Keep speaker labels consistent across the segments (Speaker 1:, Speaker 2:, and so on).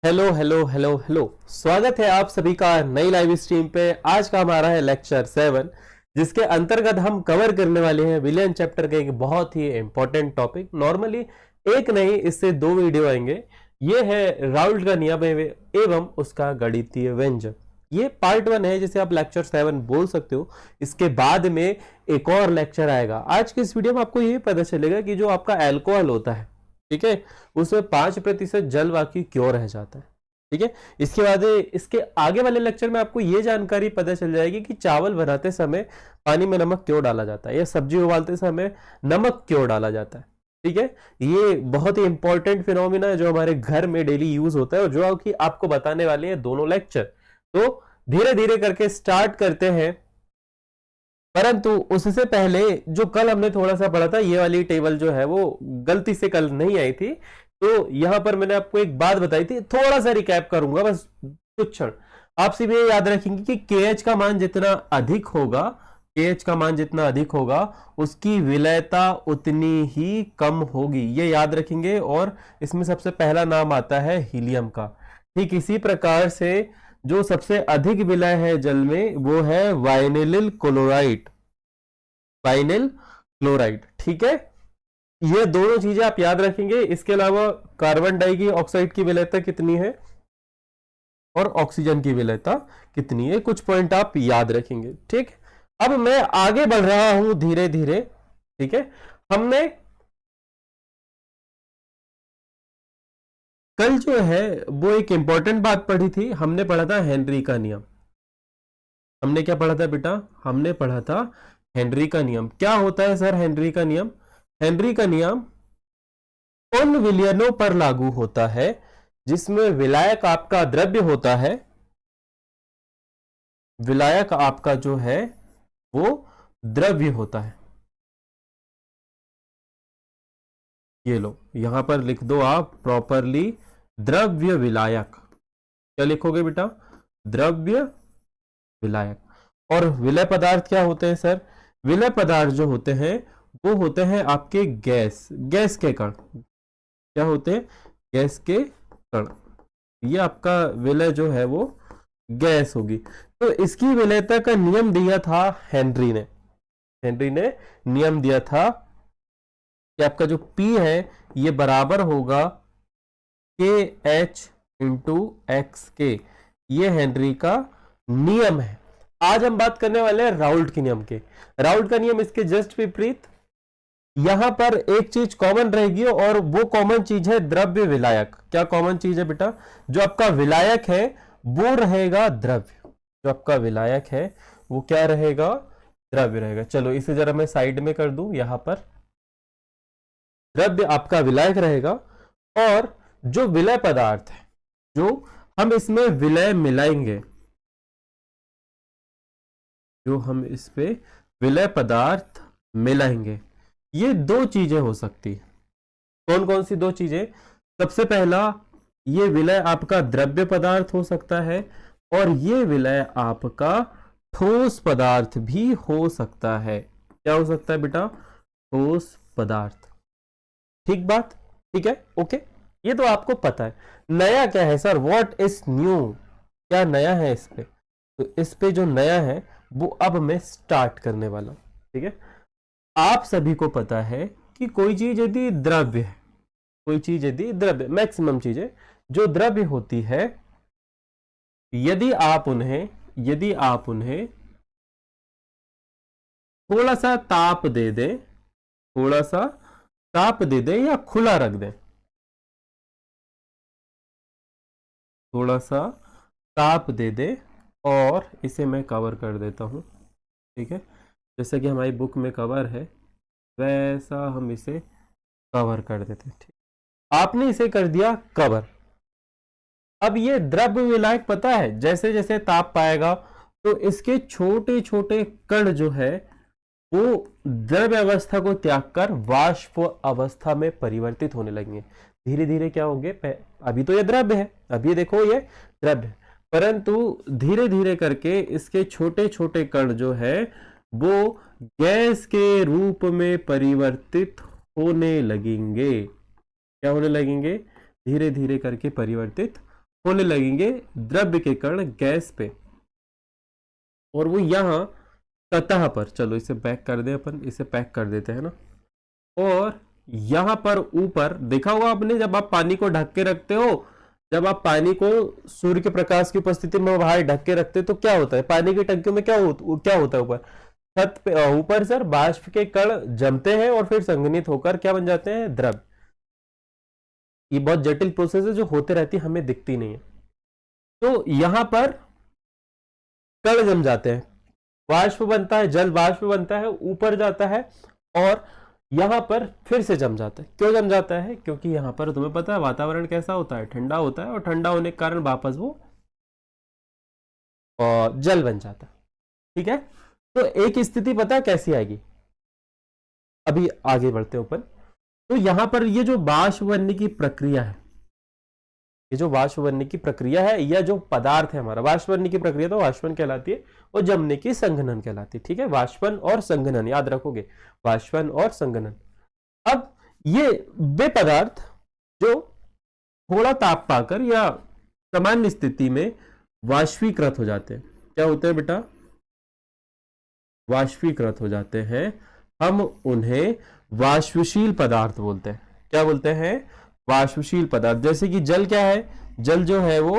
Speaker 1: Hello hello hello hello. स्वागत है आप सभी का नई लाइव स्ट्रीम पे। आज का हमारा है लेक्चर 7, जिसके अंतर्गत हम कवर करने वाले हैं विलियन चैप्टर का एक बहुत ही इंपॉर्टेंट टॉपिक। नॉर्मली एक नहीं, इससे दो वीडियो आएंगे। ये है राउल्ट का नियम एवं उसका गणितीय व्यंजक। ये पार्ट 1 है, जिसे आप लेक्चर 7 बोल सकते हो। इसके बाद में एक और लेक्चर आएगा। आज की इस वीडियो में आपको ये पता चलेगा कि जो आपका एल्कोहल होता है, ठीक है, उसमें 5% जल बाकी क्यों रह जाता है। ठीक है, इसके बाद इसके आगे वाले लेक्चर में आपको यह जानकारी पता चल जाएगी कि चावल बनाते समय पानी में नमक क्यों डाला जाता है, या सब्जी उबालते समय नमक क्यों डाला जाता है। ठीक है, ये बहुत ही इंपॉर्टेंट फिनोमिना है जो हमारे घर में डेली यूज होता है और जो कि आपको बताने वाले हैं दोनों लेक्चर। तो धीरे धीरे करके स्टार्ट करते हैं। परंतु उससे पहले जो कल हमने थोड़ा सा पढ़ा था, ये वाली टेबल जो है वो गलती से कल नहीं आई थी, तो यहां पर मैंने आपको एक बात बताई थी, थोड़ा सा रिकैप करूंगा बस कुछ क्षण। आप सिर्फ ये याद रखेंगे कि KH का मान जितना अधिक होगा, KH का मान जितना अधिक होगा उसकी विलयता उतनी ही कम होगी, ये याद रखेंगे। और इसमें सबसे पहला नाम आता है हीलियम का। ठीक इसी प्रकार से जो सबसे अधिक विलय है जल में वो है वाइनिल क्लोराइड, वाइनिल क्लोराइड। ठीक है, ये दोनों चीजें आप याद रखेंगे। इसके अलावा कार्बन डाइऑक्साइड की विलयता कितनी है और ऑक्सीजन की विलयता कितनी है, कुछ पॉइंट आप याद रखेंगे। ठीक, अब मैं आगे बढ़ रहा हूं धीरे धीरे। ठीक है, हमने कल जो है वो एक इंपॉर्टेंट बात पढ़ी थी। हमने पढ़ा था हेनरी का नियम। हमने क्या पढ़ा था बेटा? हमने पढ़ा था हेनरी का नियम। क्या होता है सर हेनरी का नियम? हेनरी का नियम उन विलयनों पर लागू होता है जिसमें विलायक आपका द्रव्य होता है, विलायक आपका जो है वो द्रव्य होता है। ये लो यहां पर लिख दो आप प्रॉपरली, द्रव्य विलायक। क्या लिखोगे बेटा? द्रव्य विलायक। और विलय पदार्थ क्या होते हैं सर? विलय पदार्थ जो होते हैं वो होते हैं आपके गैस, गैस के कण। क्या होते हैं? गैस के कण। ये आपका विलय जो है वो गैस होगी। तो इसकी विलयता का नियम दिया था हेनरी ने। हेनरी ने नियम दिया था कि आपका जो P है ये बराबर होगा KH इंटू एक्स के। ये हेनरी का नियम है। आज हम बात करने वाले हैं राउल्ट के नियम के। राउल्ट का नियम इसके जस्ट विपरीत। यहां पर एक चीज कॉमन रहेगी और वो कॉमन चीज है द्रव्य विलायक। क्या कॉमन चीज है बेटा? जो आपका विलायक है वो रहेगा द्रव्य। जो आपका विलायक है वो क्या रहेगा? द्रव्य रहेगा। चलो इसे जरा मैं साइड में कर दूं। यहां पर द्रव्य आपका विलायक रहेगा और जो विलय पदार्थ है, जो हम इसमें विलय मिलाएंगे, जो हम इस पे विलय पदार्थ मिलाएंगे, ये दो चीजें हो सकती है। कौन कौन सी दो चीजें? सबसे पहला, ये विलय आपका द्रव्य पदार्थ हो सकता है और ये विलय आपका ठोस पदार्थ भी हो सकता है। क्या हो सकता है बेटा? ठोस पदार्थ। ठीक बात? ठीक है, ओके। ये तो आपको पता है। नया क्या है सर? What is new? क्या नया है इस पे? तो इस पे जो नया है वो अब मैं स्टार्ट करने वाला हूं। ठीक है, आप सभी को पता है कि कोई चीज यदि द्रव्य है, कोई चीज यदि द्रव्य, मैक्सिमम चीजें जो द्रव्य होती है, यदि आप उन्हें थोड़ा सा ताप दे दें, थोड़ा सा ताप दे दें या खुला रख दें, थोड़ा सा ताप दे दे और इसे मैं कवर कर देता हूं। ठीक है, जैसे कि हमारी बुक में कवर है वैसा हम इसे कवर कर देते हैं। ठीक, आपने इसे कर दिया कवर। अब ये द्रव्य विलायक पता है जैसे जैसे ताप पाएगा तो इसके छोटे छोटे कण जो है वो द्रव्य अवस्था को त्याग कर वाष्प अवस्था में परिवर्तित होने लगेंगे। धीरे धीरे क्या होंगे? अभी तो ये द्रव्य है, अभी ये देखो ये द्रव्य है, परंतु धीरे धीरे करके इसके छोटे छोटे कण जो है वो गैस के रूप में परिवर्तित होने लगेंगे। क्या होने लगेंगे? धीरे धीरे करके परिवर्तित होने लगेंगे द्रव्य के कण गैस पे, और वो यहां सतह पर, चलो इसे बैक कर दे, अपन इसे पैक कर देते हैं ना, और यहां पर ऊपर देखा होगा आपने, जब आप पानी को ढक के रखते हो, जब आप पानी को सूर्य के प्रकाश की उपस्थिति में बाहर ढक के रखते हो तो क्या होता है, पानी की टंकियों में क्या होता है, ऊपर छत पे, ऊपर सर बाष्प के कण जमते हैं और फिर संघनित होकर क्या बन जाते हैं, द्रव। ये बहुत जटिल प्रोसेस है जो होते रहती है, हमें दिखती नहीं है। तो यहां पर कण जम जाते हैं, वाष्प बनता है, जल वाष्प बनता है, ऊपर जाता है और यहां पर फिर से जम जाता है। क्यों जम जाता है, क्योंकि यहां पर तुम्हें पता है वातावरण कैसा होता है, ठंडा होता है, और ठंडा होने के कारण वापस वो जल बन जाता है। ठीक है, तो एक स्थिति पता है कैसी आएगी, अभी आगे बढ़ते हैं ऊपर। तो यहां पर ये जो वाष्प बनने की प्रक्रिया है, ये जो वाष्प बनने की प्रक्रिया है, या जो पदार्थ है हमारा, वाष्प बनने की प्रक्रिया तो वाष्पन कहलाती है, और जमने की संघनन कहलाती है। ठीक है, वाष्पन और संघनन याद रखोगे, वाष्पन और संघनन। अब ये वे पदार्थ जो थोड़ा ताप पाकर या सामान्य स्थिति में वाष्पीकृत हो जाते हैं, क्या होते हैं बेटा, वाष्पीकृत हो जाते हैं, हम उन्हें वाष्पशील पदार्थ बोलते हैं। क्या बोलते हैं, वाष्पशील पदार्थ। जैसे कि जल क्या है, जल जो है वो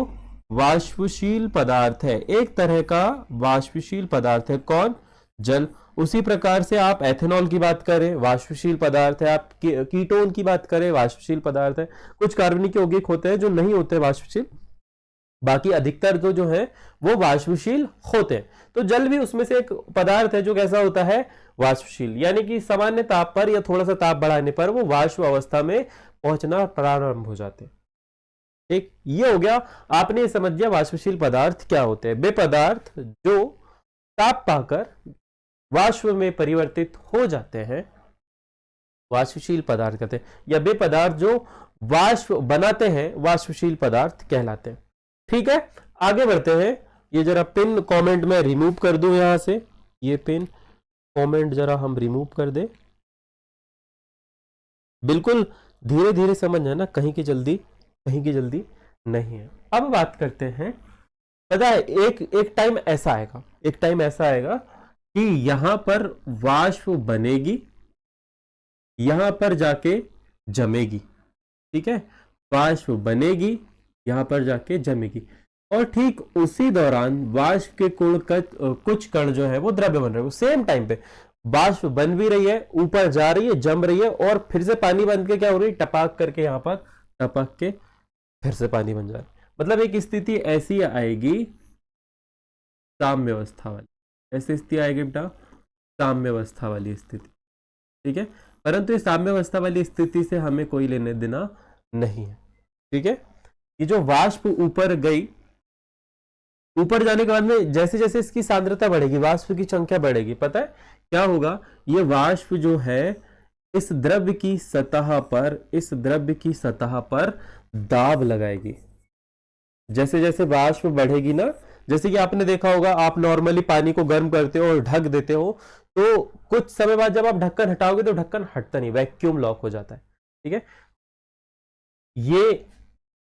Speaker 1: वाष्पशील पदार्थ है, एक तरह का वाष्पशील पदार्थ है। कौन, जल। उसी प्रकार से आप एथेनॉल की बात करें, वाष्पशील पदार्थ है। आप कीटोन की बात करें, वाष्पशील पदार्थ है। कुछ कार्बनिक यौगिक होते हैं जो नहीं होते वाष्पशील, बाकी अधिकतर जो है वो वाष्पशील होते हैं। तो जल भी उसमें से एक पदार्थ है जो कैसा होता है, वाष्पशील, यानी कि सामान्य ताप पर या थोड़ा सा ताप बढ़ाने पर वो वाष्प अवस्था में पहुंचना प्रारंभ हो जाते हैं। ठीक, ये हो गया, आपने समझ लिया वाष्पशील पदार्थ क्या होते हैं। वे पदार्थ जो ताप पाकर वाष्प में परिवर्तित हो जाते हैं, वाष्पशील पदार्थ कहते हैं, या वे पदार्थ जो वाष्प बनाते हैं, वाष्पशील पदार्थ कहलाते हैं। ठीक है, आगे बढ़ते हैं। ये जरा पिन कमेंट में रिमूव कर दूं यहां से, ये पिन कमेंट जरा हम रिमूव कर दे, बिल्कुल धीरे धीरे समझ है ना, कहीं की जल्दी नहीं है। अब बात करते हैं, पता है एक टाइम ऐसा आएगा, एक टाइम ऐसा आएगा कि यहां पर वाष्प बनेगी, यहां पर जाके जमेगी। ठीक है, वाष्प बनेगी, यहां पर जाके जमेगी, और ठीक उसी दौरान वाष्प के कुछ कण जो है वो द्रव्य बन रहे हैं। सेम टाइम पे वाष्प बन भी रही है, ऊपर जा रही है, जम रही है, और फिर से पानी बन के क्या हो रही है, टपक करके यहां पर टपक के फिर से पानी बन जा रहा है। मतलब एक स्थिति ऐसी आएगी साम्य अवस्था वाली, ऐसी स्थिति आएगी बेटा, साम्य अवस्था वाली स्थिति। ठीक है, परंतु इस साम्य अवस्था वाली स्थिति से हमें कोई लेने देना नहीं है। ठीक है, ये जो वाष्प ऊपर गई, ऊपर जाने के बाद में जैसे जैसे इसकी सांद्रता बढ़ेगी, वाष्प की संख्या बढ़ेगी, पता है क्या होगा, ये वाष्प जो है इस द्रव्य की सतह पर, इस द्रव्य की सतह पर दाब लगाएगी। जैसे जैसे वाष्प बढ़ेगी ना, जैसे कि आपने देखा होगा, आप नॉर्मली पानी को गर्म करते हो और ढक देते हो, तो कुछ समय बाद जब आप ढक्कन हटाओगे तो ढक्कन हटता नहीं, वैक्यूम लॉक हो जाता है। ठीक है, ये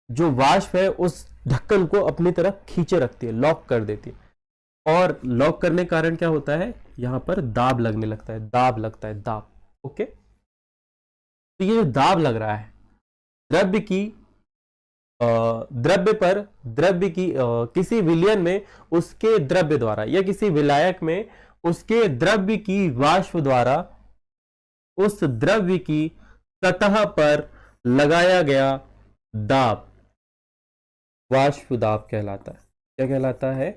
Speaker 1: जो वाष्प है उस ढक्कन को अपनी तरफ खींचे रखती है, लॉक कर देती है, और लॉक करने के कारण क्या होता है, यहां पर दाब लगने लगता है, दाब लगता है, दाब। ओके, तो ये जो दाब लग रहा है द्रव्य की द्रव्य की किसी विलयन में उसके द्रव्य द्वारा, या किसी विलायक में उसके द्रव्य की वाष्प द्वारा उस द्रव्य की सतह पर लगाया गया दाब वाष्प दाब कहलाता है। क्या कहलाता है,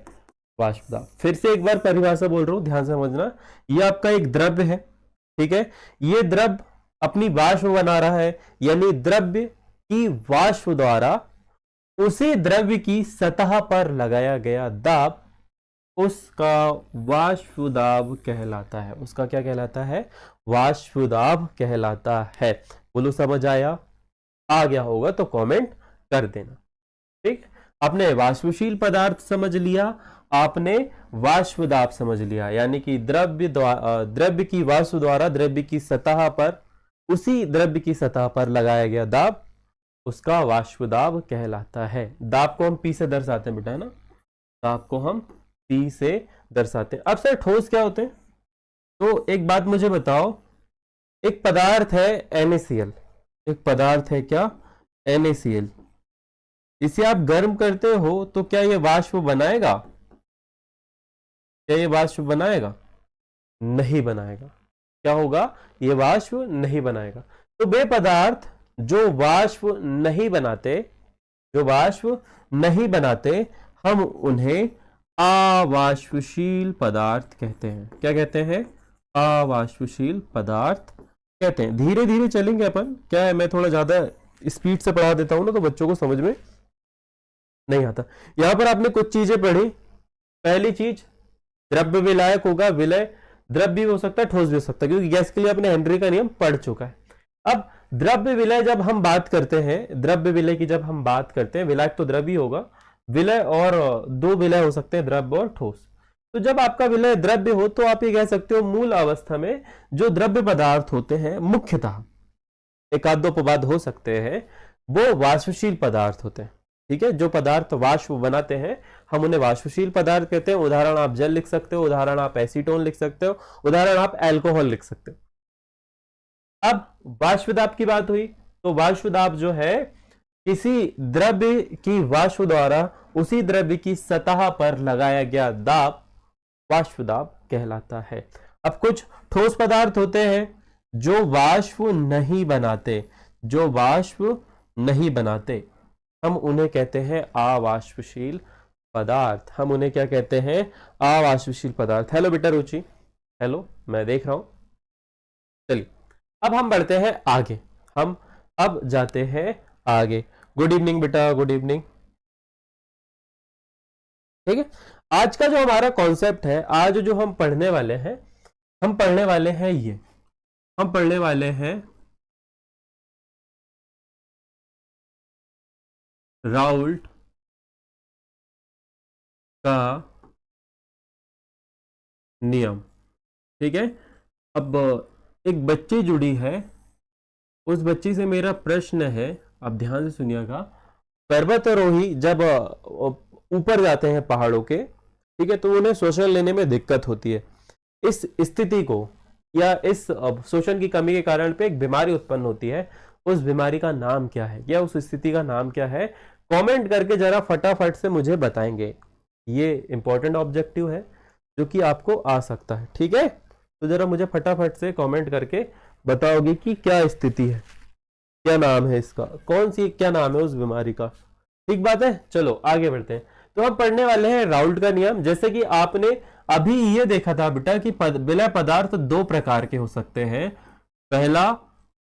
Speaker 1: वाष्प दाब। फिर से एक बार परिभाषा बोल रहा हूं, ध्यान से समझना। ये आपका एक द्रव्य है, ठीक है, ये द्रव्य अपनी वाष्प बना रहा है, यानी द्रव्य की वाष्प द्वारा उसी द्रव्य की सतह पर लगाया गया दाब उसका वाष्प दाब कहलाता है। उसका क्या कहलाता है, वाष्प दाब कहलाता है। बोलो समझ आया, आ गया होगा तो कमेंट कर देना। ठीक, आपने वाष्पशील पदार्थ समझ लिया, आपने वाष्प दाब समझ लिया, यानी कि द्रव्य की वाष्प द्वारा द्रव्य की सतह पर, उसी द्रव्य की सतह पर लगाया गया दाब उसका वाष्पदाब कहलाता है। दाब को हम पी से दर्शाते हैं बेटा, है ना, दाब को हम पी से दर्शाते हैं। अब सर ठोस क्या होते हैं? तो एक बात मुझे बताओ, एक पदार्थ है NaCl, एक पदार्थ है क्या, NaCl, इसे आप गर्म करते हो तो क्या ये वाष्प बनाएगा? क्या ये वाष्प बनाएगा? नहीं बनाएगा। क्या होगा? ये वाष्प नहीं बनाएगा। तो वे पदार्थ जो वाष्प नहीं बनाते, जो वाष्प नहीं बनाते, हम उन्हें अवाष्पशील पदार्थ कहते हैं। क्या कहते हैं? अवाष्पशील पदार्थ कहते हैं। धीरे धीरे चलेंगे अपन, क्या है मैं थोड़ा ज्यादा स्पीड से पढ़ा देता हूं ना, तो बच्चों को समझ में नहीं आता। यहां पर आपने कुछ चीजें पढ़ी। पहली चीज, द्रव्य विलायक होगा, विलय द्रव्य भी हो सकता है, ठोस भी हो सकता है, क्योंकि गैस के लिए अपने हेनरी का नियम पढ़ चुका है। अब द्रव्य विलय जब हम बात करते हैं, द्रव्य विलय की जब हम बात करते हैं, विलायक तो द्रव्य होगा, विलय और दो विलय हो सकते हैं, द्रव्य और ठोस। तो जब आपका विलय द्रव्य हो तो आप ये कह सकते हो मूल अवस्था में जो द्रव्य पदार्थ होते हैं, मुख्यतः एक आध दो अपवाद हो सकते हैं, वो वाष्पशील पदार्थ होते हैं। ठीक है, जो पदार्थ वाष्प बनाते हैं हम उन्हें वाष्पशील पदार्थ कहते हैं। उदाहरण आप जल लिख सकते हो, उदाहरण आप एसीटोन लिख सकते हो, उदाहरण आप अल्कोहल लिख सकते हो। अब वाष्पदाब की बात हुई, तो वाष्पदाब जो है किसी द्रव्य की वाष्प द्वारा उसी द्रव्य की सतह पर लगाया गया दाब वाष्पदाब कहलाता है। अब कुछ ठोस पदार्थ होते हैं जो वाष्प नहीं बनाते, जो वाष्प नहीं बनाते, हम उन्हें कहते हैं अवाष्पशील पदार्थ। हम उन्हें क्या कहते हैं? अवाष्पशील पदार्थ। हेलो बेटा रुचि, हेलो, मैं देख रहा हूं। चलिए अब हम बढ़ते हैं आगे, हम अब जाते हैं आगे। गुड इवनिंग बेटा, गुड इवनिंग। ठीक है, आज का जो हमारा कॉन्सेप्ट है, आज जो हम पढ़ने वाले हैं, हम पढ़ने वाले हैं ये, हम पढ़ने वाले हैं राउल्ट का नियम। ठीक है, अब एक बच्ची जुड़ी है, उस बच्ची से मेरा प्रश्न है, आप ध्यान से सुनिएगा। पर्वतारोही जब ऊपर जाते हैं पहाड़ों के, ठीक है, तो उन्हें श्वसन लेने में दिक्कत होती है। इस स्थिति को या इस श्वसन की कमी के कारण पे एक बीमारी उत्पन्न होती है, उस बीमारी का नाम क्या है, या उस स्थिति का नाम क्या है? कमेंट करके जरा फटाफट से मुझे बताएंगे। ये इंपॉर्टेंट ऑब्जेक्टिव है जो कि आपको आ सकता है। ठीक है, तो जरा मुझे फटाफट से कमेंट करके बताओगे कि क्या स्थिति है, क्या नाम है इसका, कौन सी, क्या नाम है उस बीमारी का। ठीक बात है, चलो आगे बढ़ते हैं। तो हम पढ़ने वाले हैं राउल्ट का नियम। जैसे कि आपने अभी ये देखा था बेटा कि विलय पदार्थ दो प्रकार के हो सकते हैं। पहला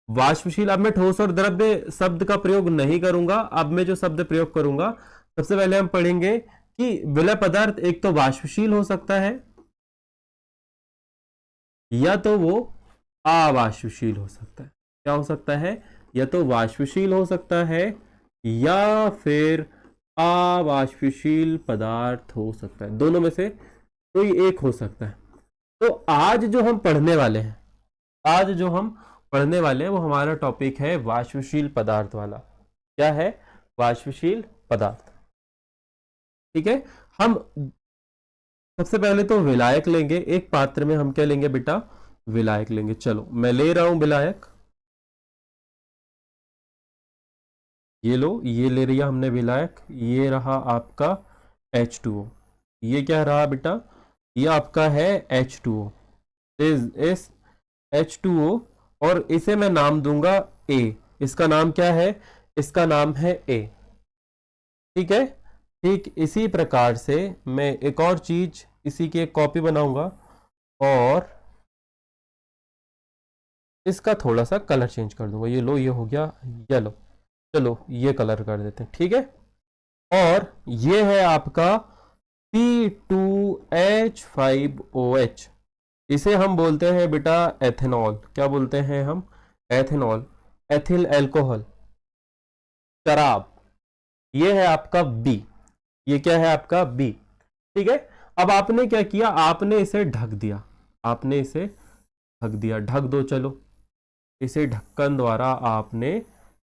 Speaker 1: वाष्पशील, अब मैं ठोस और द्रव्य शब्द का प्रयोग नहीं करूंगा, अब मैं जो शब्द प्रयोग करूंगा, सबसे पहले हम पढ़ेंगे कि विलय पदार्थ एक तो वाष्पशील हो सकता है या तो वो अवाष्पशील हो सकता है। क्या हो सकता है? या तो वाष्पशील हो सकता है या फिर अवाष्पशील पदार्थ हो सकता है, दोनों में से कोई एक हो सकता है। तो आज जो हम पढ़ने वाले हैं, आज जो हम पढ़ने वाले हैं वो हमारा टॉपिक है वाष्पशील पदार्थ वाला। क्या है? वाष्पशील पदार्थ। ठीक है, हम सबसे पहले तो विलायक लेंगे। एक पात्र में हम क्या लेंगे बेटा? विलायक लेंगे। चलो मैं ले रहा हूं विलायक, ये लो, ये ले लिया हमने विलायक। ये रहा आपका H2O। ये क्या रहा बेटा? ये आपका है H2O, इस H2O, और इसे मैं नाम दूंगा A। इसका नाम क्या है? इसका नाम है A। ठीक है, ठीक इसी प्रकार से मैं एक और चीज, इसी की एक कॉपी बनाऊंगा और इसका थोड़ा सा कलर चेंज कर दूंगा। ये लो, ये हो गया येलो, चलो ये कलर कर देते हैं। ठीक है, और ये है आपका C2H5OH। इसे हम बोलते हैं बेटा एथेनॉल। क्या बोलते हैं हम? एथेनॉल, एथिल अल्कोहल, शराब। ये है आपका B। ये क्या है आपका B। ठीक है, अब आपने क्या किया? आपने इसे ढक दिया, आपने इसे ढक दिया। ढक दो, चलो इसे ढक्कन द्वारा आपने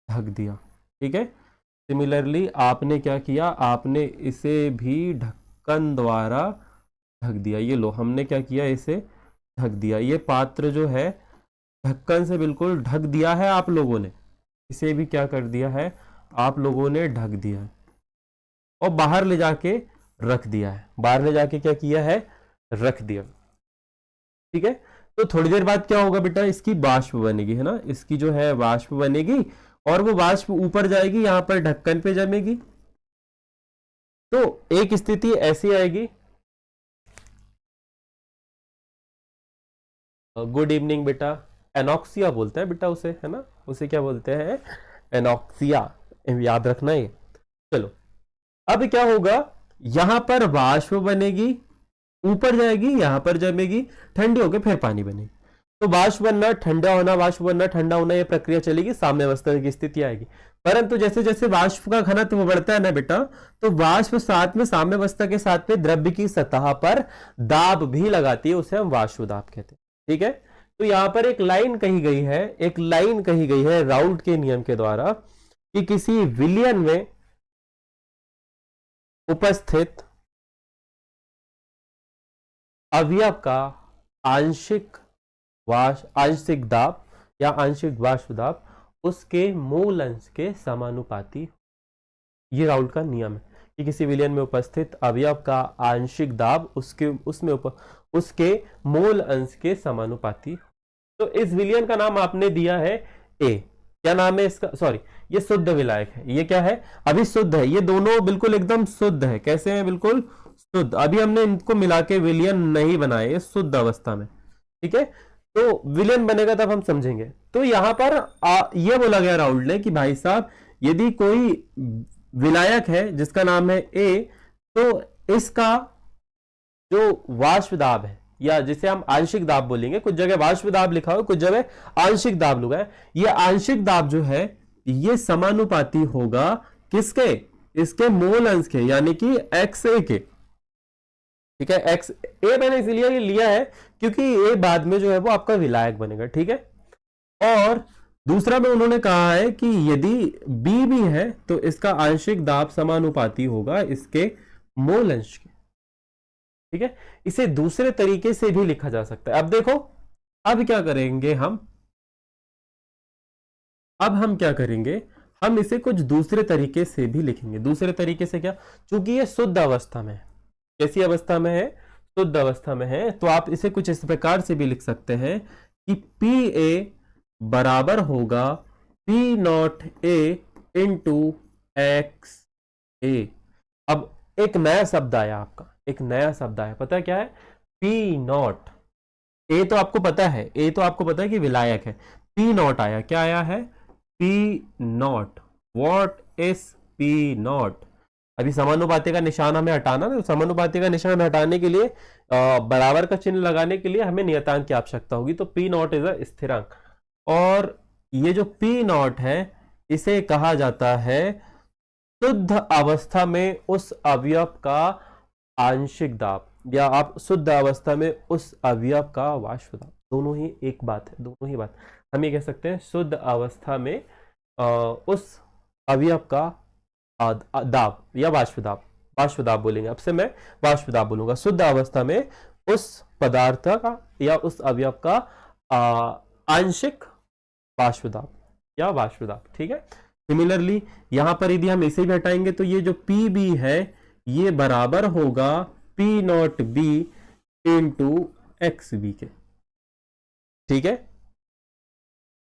Speaker 1: ढक दिया। ठीक है। सिमिलरली आपने क्या किया, आपने इसे भी ढक्कन द्वारा ढक दिया। ये लो, हमने क्या किया, इसे ढक दिया। ये पात्र जो है ढक्कन से बिल्कुल ढक दिया है आप लोगों ने, इसे भी क्या कर दिया है, आप लोगों ने ढक दिया है और बाहर ले जाके रख दिया है। बाहर ले जाके क्या किया है, रख दिया। ठीक है। तो थोड़ी देर बाद क्या होगा बेटा, इसकी वाष्प बनेगी, है ना, इसकी जो है वाष्प बनेगी और वो वाष्प ऊपर जाएगी, यहां पर ढक्कन पे जमेगी। तो एक स्थिति ऐसी आएगी। गुड इवनिंग बेटा। एनॉक्सिया बोलते हैं बेटा उसे, है ना, उसे क्या बोलते हैं, एनॉक्सिया, याद रखना ये। चलो, अब क्या होगा, यहां पर वाष्प बनेगी, ऊपर जाएगी, यहां पर जमेगी, ठंडी होकर फिर पानी बनेगी। तो वाष्प बनना, ठंडा होना, वाष्प बनना, ठंडा होना, ये प्रक्रिया चलेगी, साम्य अवस्था की स्थिति आएगी। परंतु जैसे जैसे वाष्प का घनत्व बढ़ता है ना बेटा, तो वाष्प साथ में साम्य अवस्था के साथ में द्रव्य की सतह पर दाब भी लगाती है, उसे हम वाष्प दाब कहते हैं। ठीक है। तो यहां पर एक लाइन कही गई है, एक लाइन कही गई है राउल्ट के नियम के द्वारा कि किसी विलयन में उपस्थित अवयव का आंशिक आंशिक दाब या आंशिक वाष्प दाब उसके मूल अंश के समानुपाती। ये राउल्ट का नियम है कि किसी विलयन में उपस्थित अवयव का आंशिक दाब उसके मूल अंश के समानुपाती। तो इस विलयन का नाम आपने दिया है ए। क्या नाम है इसका, सॉरी, ये शुद्ध विलायक है। ये क्या है, अभी शुद्ध है, ये दोनों बिल्कुल एकदम शुद्ध है। कैसे हैं, बिल्कुल शुद्ध। अभी हमने इनको मिला के विलयन नहीं बनाए, ये शुद्ध अवस्था में। ठीक है। तो विलयन बनेगा तब हम समझेंगे। तो यहां पर यह बोला गया राउल्ट ने कि भाई साहब, यदि कोई विलायक है जिसका नाम है ए, तो इसका जो वाष्प दाब है, या जिसे हम आंशिक दाब बोलेंगे, कुछ जगह वाष्प दाब लिखा हो, कुछ जगह आंशिक दाब लिखा है, ये आंशिक दाब जो है ये समानुपाती होगा किसके, इसके मूल अंश के, यानी कि एक्स ए के। ठीक है। एक्स ए मैंने इसलिए लिया है क्योंकि ए बाद में जो है वो आपका विलायक बनेगा। ठीक है। और दूसरा में उन्होंने कहा है कि यदि बी भी है तो इसका आंशिक दाब समानुपाती होगा इसके मूल अंश के। ठीक है। इसे दूसरे तरीके से भी लिखा जा सकता है। अब देखो, अब क्या करेंगे हम, अब हम क्या करेंगे, हम इसे कुछ दूसरे तरीके से भी लिखेंगे। दूसरे तरीके से क्या, चूंकि ये शुद्ध अवस्था में है। कैसी अवस्था में है, शुद्ध अवस्था में है, तो आप इसे कुछ इस प्रकार से भी लिख सकते हैं कि पी ए बराबर होगा P not A into X A. अब एक नया शब्द आया आपका, एक नया शब्द आया, पता है क्या है, पी नॉट। ए तो आपको पता है, ए तो आपको पता है कि विलायक है। पी नॉट आया, क्या आया है, P not. What is P not. अभी समानुपाती का निशान हमें हटाना, तो समानुपाती का निशान हटाने के लिए बराबर का चिन्ह लगाने के लिए हमें नियतांक की आवश्यकता होगी। तो पी नॉट इज अ स्थिरांक, और ये जो पी नॉट है इसे कहा जाता है शुद्ध अवस्था में उस अवयव का आंशिक दाब, या आप शुद्ध अवस्था में उस अवयव का वाष्प दाब। दोनों ही एक बात है, दोनों ही बात। हम ये कह सकते हैं शुद्ध अवस्था में उस अवयव का दाब या वाष्प दाब। वाष्प दाब बोलेंगे, अब से मैं वाष्प दाब बोलूंगा। शुद्ध अवस्था में उस पदार्थ का या उस अवयव का आंशिक वाष्प दाब या वाष्प दाब। ठीक है। सिमिलरली यहां पर यदि हम इसे भी हटाएंगे तो ये जो पी बी है ये बराबर होगा P not B into X B के। ठीक है।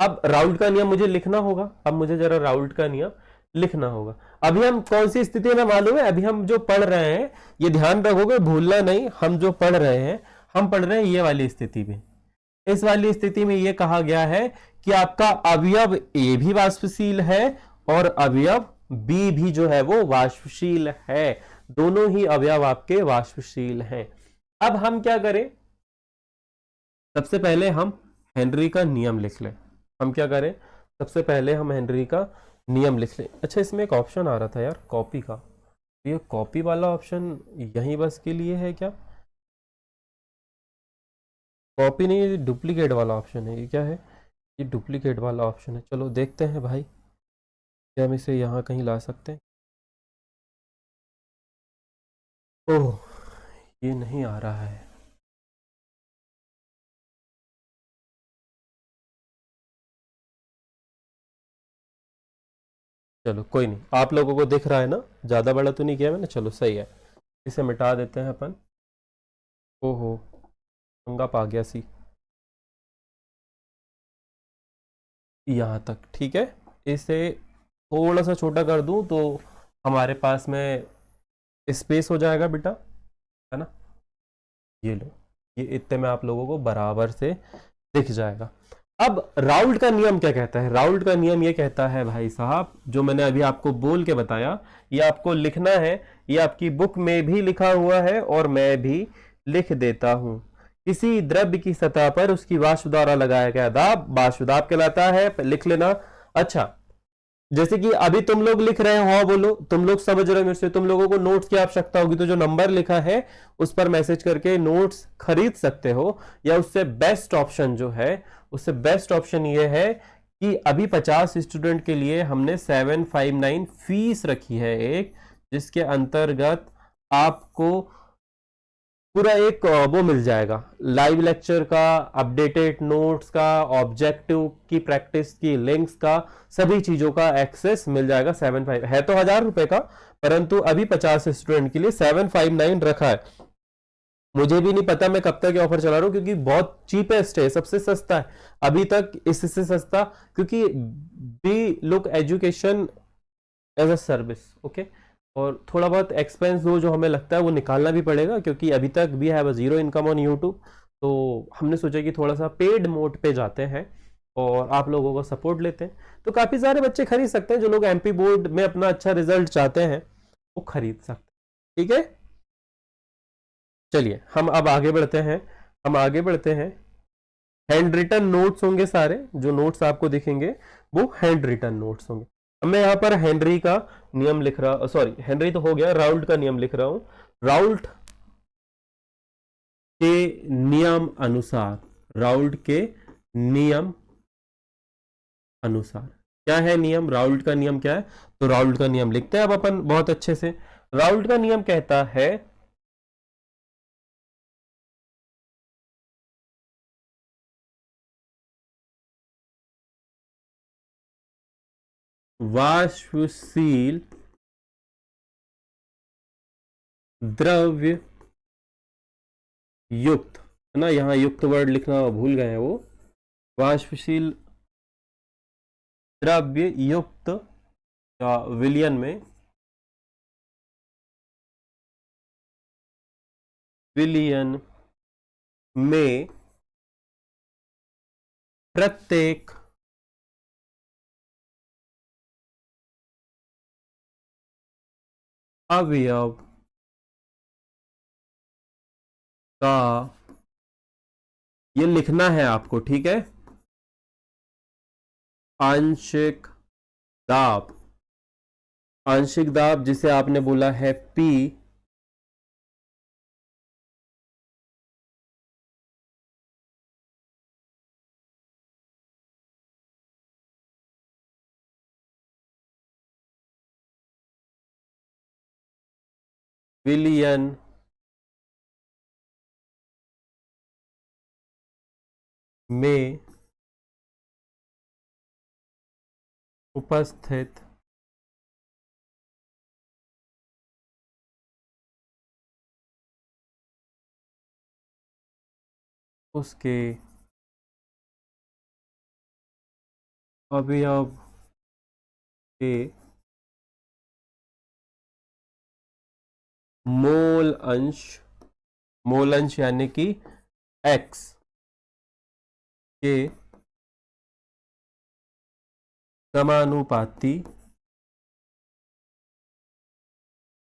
Speaker 1: अब राउल्ट का नियम मुझे लिखना होगा, अब मुझे जरा राउल्ट का नियम लिखना होगा। अभी हम कौन सी स्थिति में मालूम है, अभी हम जो पढ़ रहे हैं, ये ध्यान रखोगे, भूलना नहीं, हम जो पढ़ रहे हैं, हम पढ़ रहे हैं ये वाली स्थिति में। इस वाली स्थिति में यह कहा गया है कि आपका अवयव ए भी वाष्पशील है और अवयव बी भी जो है वो वाष्पशील है। दोनों ही अवयव आपके वाष्पशील हैं। अब हम क्या करें, सबसे पहले हम हेनरी का नियम लिख लें। हम क्या करें, सबसे पहले हम हेनरी का नियम लिख लें। अच्छा, इसमें एक ऑप्शन आ रहा था यार कॉपी का, ये कॉपी वाला ऑप्शन यहीं बस के लिए है क्या, कॉपी नहीं, डुप्लीकेट वाला ऑप्शन है। ये क्या है, ये डुप्लीकेट वाला ऑप्शन है। चलो देखते हैं भाई, क्या हम इसे यहाँ कहीं ला सकते हैं? ओह, ये नहीं आ रहा है। चलो कोई नहीं, आप लोगों को दिख रहा है ना, ज्यादा बड़ा तो नहीं किया मैंने, चलो सही है। इसे मिटा देते हैं अपन। ओहो, पंगा पा गया सी। यहाँ तक ठीक है। इसे थोड़ा सा छोटा कर दूं तो हमारे पास में स्पेस हो जाएगा बेटा, है ना। ये लो, ये इतने में आप लोगों को बराबर से दिख जाएगा। अब राउल्ट का नियम क्या कहता है? राउल्ट का नियम ये कहता है भाई साहब, जो मैंने अभी आपको बोल के बताया, ये आपको लिखना है। ये आपकी बुक में भी लिखा हुआ है और मैं भी लिख देता हूं। किसी द्रव्य की सतह पर उसकी वाष्प द्वारा लगाया गया दाब वाष्प दाब कहलाता है। लिख लेना। अच्छा, जैसे कि अभी तुम लोग लिख रहे हो, बोलो, तुम लोग समझ रहे हो मेरे से, तुम लोगों को नोट्स की आवश्यकता होगी, तो जो नंबर लिखा है उस पर मैसेज करके नोट्स खरीद सकते हो। या उससे बेस्ट ऑप्शन जो है, उससे बेस्ट ऑप्शन ये है कि अभी 50 स्टूडेंट के लिए हमने 759 फीस रखी है एक, जिसके अंतर्गत आपको पूरा एक वो मिल जाएगा, लाइव लेक्चर का, अपडेटेड नोट्स का, ऑब्जेक्टिव की प्रैक्टिस की लिंक्स का, सभी चीजों का एक्सेस मिल जाएगा। 75 है तो 1000 रुपए का, परंतु अभी 50 स्टूडेंट के लिए 759 रखा है। मुझे भी नहीं पता मैं कब तक ऑफर चला रहा हूं, क्योंकि बहुत चीपेस्ट है, सबसे सस्ता है अभी तक, इससे सस्ता, क्योंकि we look education as a service, okay. और थोड़ा बहुत एक्सपेंस जो हमें लगता है वो निकालना भी पड़ेगा, क्योंकि अभी तक भी have a zero income on YouTube. तो हमने सोचा कि थोड़ा सा पेड मोड पे जाते हैं और आप लोगों को सपोर्ट लेते हैं। तो काफ़ी सारे बच्चे खरीद सकते हैं, जो लोग एमपी बोर्ड में अपना अच्छा रिजल्ट चाहते हैं वो खरीद सकते हैं, ठीक है। चलिए हम अब आगे बढ़ते हैं। हम आगे बढ़ते हैं। हैंड रिटन नोट्स होंगे सारे, जो नोट्स आपको दिखेंगे वो हैंड रिटन नोट्स होंगे। अब मैं यहाँ पर हेनरी का नियम लिख रहा, सॉरी हेनरी तो हो गया, राउल्ट का नियम लिख रहा हूं। राउल्ट के नियम अनुसार, राउल्ट के नियम अनुसार क्या है नियम? राउल्ट का नियम क्या है? तो राउल्ट का नियम लिखते हैं अब अपन बहुत अच्छे से। राउल्ट का नियम कहता है, वाष्पशील द्रव्य युक्त, है ना, यहाँ युक्त वर्ड लिखना भूल गए हैं वो, वाष्पशील द्रव्य युक्त या विलयन में, विलयन में प्रत्येक अवयव का, ये लिखना है आपको, ठीक है, आंशिक दाब, आंशिक दाब जिसे आपने बोला है P, विलयन में उपस्थित उसके अवयव के मोल अंश, मोल अंश यानी कि x के समानुपाती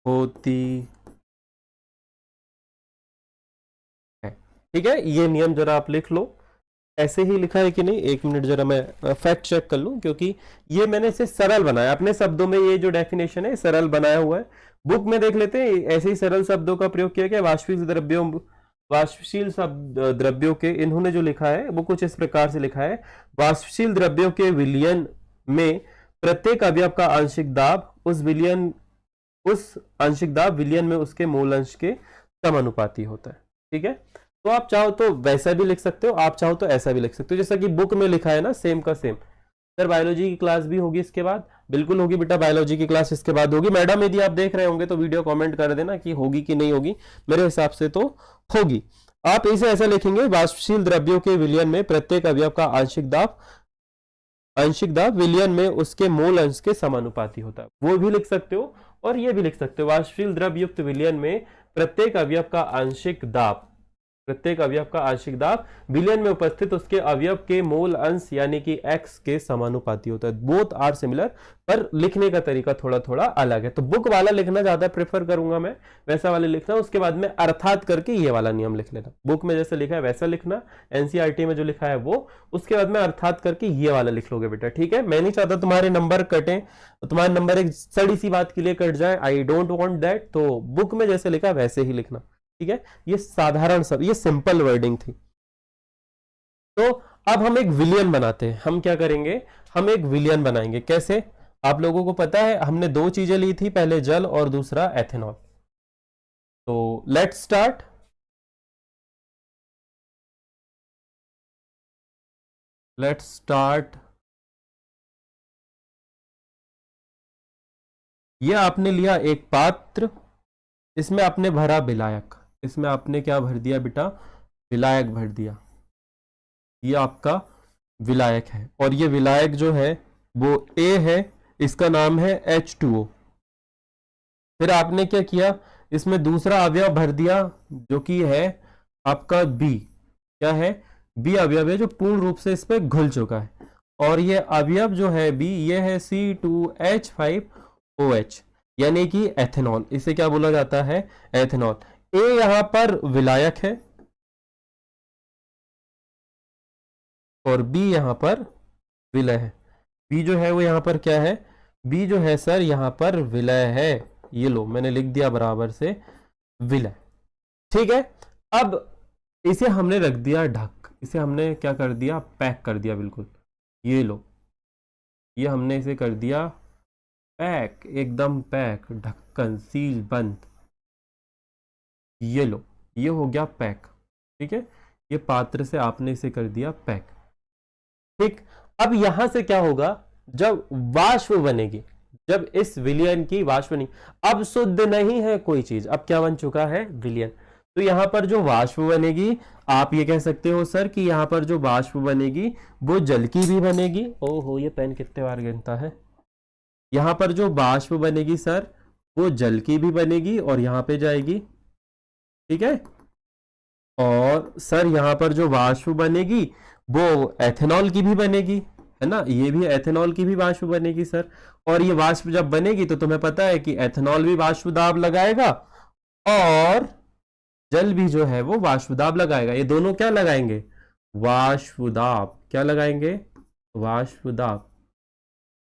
Speaker 1: होती है, ठीक है। ये नियम जरा आप लिख लो, ऐसे ही लिखा है कि नहीं, एक मिनट जरा मैं फैक्ट चेक कर लूं, क्योंकि ये मैंने इसे सरल बनाया अपने शब्दों में, ये जो डेफिनेशन है सरल बनाया हुआ है। बुक में देख लेते हैं, ऐसे ही सरल शब्दों का प्रयोग किया गया। वाष्पशील द्रव्यों, वाष्पशील शब्द द्रव्यों के, इन्होंने जो लिखा है वो कुछ इस प्रकार से लिखा है, वाष्पशील द्रव्यों के विलयन में प्रत्येक अवयव का आंशिक दाब उस आंशिक दाब विलयन में उसके मूल अंश के समानुपाती होता है। ठीक है, तो आप चाहो तो वैसा भी लिख सकते हो, आप चाहो तो ऐसा भी लिख सकते हो, जैसा कि बुक में लिखा है ना, सेम का सेम। सर बायोलॉजी की क्लास भी होगी इसके बाद? बिल्कुल होगी बेटा, बायोलॉजी की क्लास इसके बाद होगी। मैडम यदि आप देख रहे होंगे तो वीडियो कमेंट कर देना कि होगी कि नहीं होगी, मेरे हिसाब से तो होगी। आप इसे ऐसा लिखेंगे, वाष्पशील द्रव्यों के विलयन में प्रत्येक अवयव का आंशिक दाब विलयन में उसके मूल अंश के समानुपाती होता है, वो भी लिख सकते हो और ये भी लिख सकते हो। वाष्पशील द्रव्य युक्त विलयन में प्रत्येक अवयव का आंशिक दाब विलयन में उपस्थित उसके अवयव के मूल अंश यानी कि x के समानुपाती होता है। बोथ आर सिमिलर, पर लिखने का तरीका थोड़ा थोड़ा अलग है। तो बुक वाला लिखना ज्यादा प्रेफर करूंगा मैं, वैसा वाले लिखना, उसके बाद में अर्थात करके ये वाला नियम लिख लेना। बुक में जैसे लिखा है वैसा लिखना, एनसीईआरटी में जो लिखा है वो, उसके बाद में अर्थात करके ये वाला लिख लोगे बेटा। ठीक है, मैं नहीं चाहता तुम्हारे नंबर कटे, तुम्हारे नंबर एक सड़ी सी बात के लिए कट जाए, आई डोंट वांट दैट। तो बुक में जैसे लिखा है वैसे ही लिखना। ठीक है, ये साधारण सब, ये सिंपल वर्डिंग थी। तो अब हम एक विलियन बनाते हैं। हम क्या करेंगे, हम एक विलियन बनाएंगे। कैसे, आप लोगों को पता है हमने दो चीजें ली थी, पहले जल और दूसरा एथेनॉल। तो लेट्स स्टार्ट। ये आपने लिया एक पात्र, इसमें आपने भरा विलायक, इसमें आपने क्या भर दिया बेटा, विलायक भर दिया। ये आपका विलायक है और ये विलायक जो है वो A है, इसका नाम है H2O। फिर आपने क्या किया, इसमें दूसरा अवयव भर दिया जो कि है आपका B। क्या है, B अवयव है जो पूर्ण रूप से इस पे घुल चुका है। और ये अवयव जो है B, ये है C2H5OH यानी कि एथेनॉल। इसे क्या बोला जाता है, एथेनॉल। A यहां पर विलायक है और B यहां पर विलय है। B जो है वो यहां पर क्या है, B जो है सर यहां पर विलय है। ये लो मैंने लिख दिया बराबर से विलय। ठीक है, अब इसे हमने रख दिया ढक, इसे हमने क्या कर दिया, पैक कर दिया बिल्कुल। ये लो, ये हमने इसे कर दिया पैक, एकदम पैक, ढक्कन सील बंद। ये लो, ये हो गया पैक। ठीक है, ये पात्र से आपने इसे कर दिया पैक। ठीक, अब यहां से क्या होगा, जब वाष्प बनेगी, जब इस विलयन की वाष्प बनेगी, अब शुद्ध नहीं है कोई चीज, अब क्या बन चुका है, विलयन। तो यहां पर जो वाष्प बनेगी, आप ये कह सकते हो सर कि यहां पर जो वाष्प बनेगी वो जल की भी बनेगी। ओहो, ये पेन कितने बार गिनता है। यहां पर जो वाष्प बनेगी सर वो जल की भी बनेगी और यहां पे जाएगी। ठीक है, और सर यहां पर जो वाष्प बनेगी वो एथेनॉल की भी बनेगी, है ना, ये भी एथेनॉल की भी वाष्प बनेगी सर। और ये वाष्प जब बनेगी तो तुम्हें पता है कि एथेनॉल भी वाष्प दाब लगाएगा और जल भी जो है वो वाष्प दाब लगाएगा। ये दोनों क्या लगाएंगे, वाष्प दाब। क्या लगाएंगे, वाष्प दाब।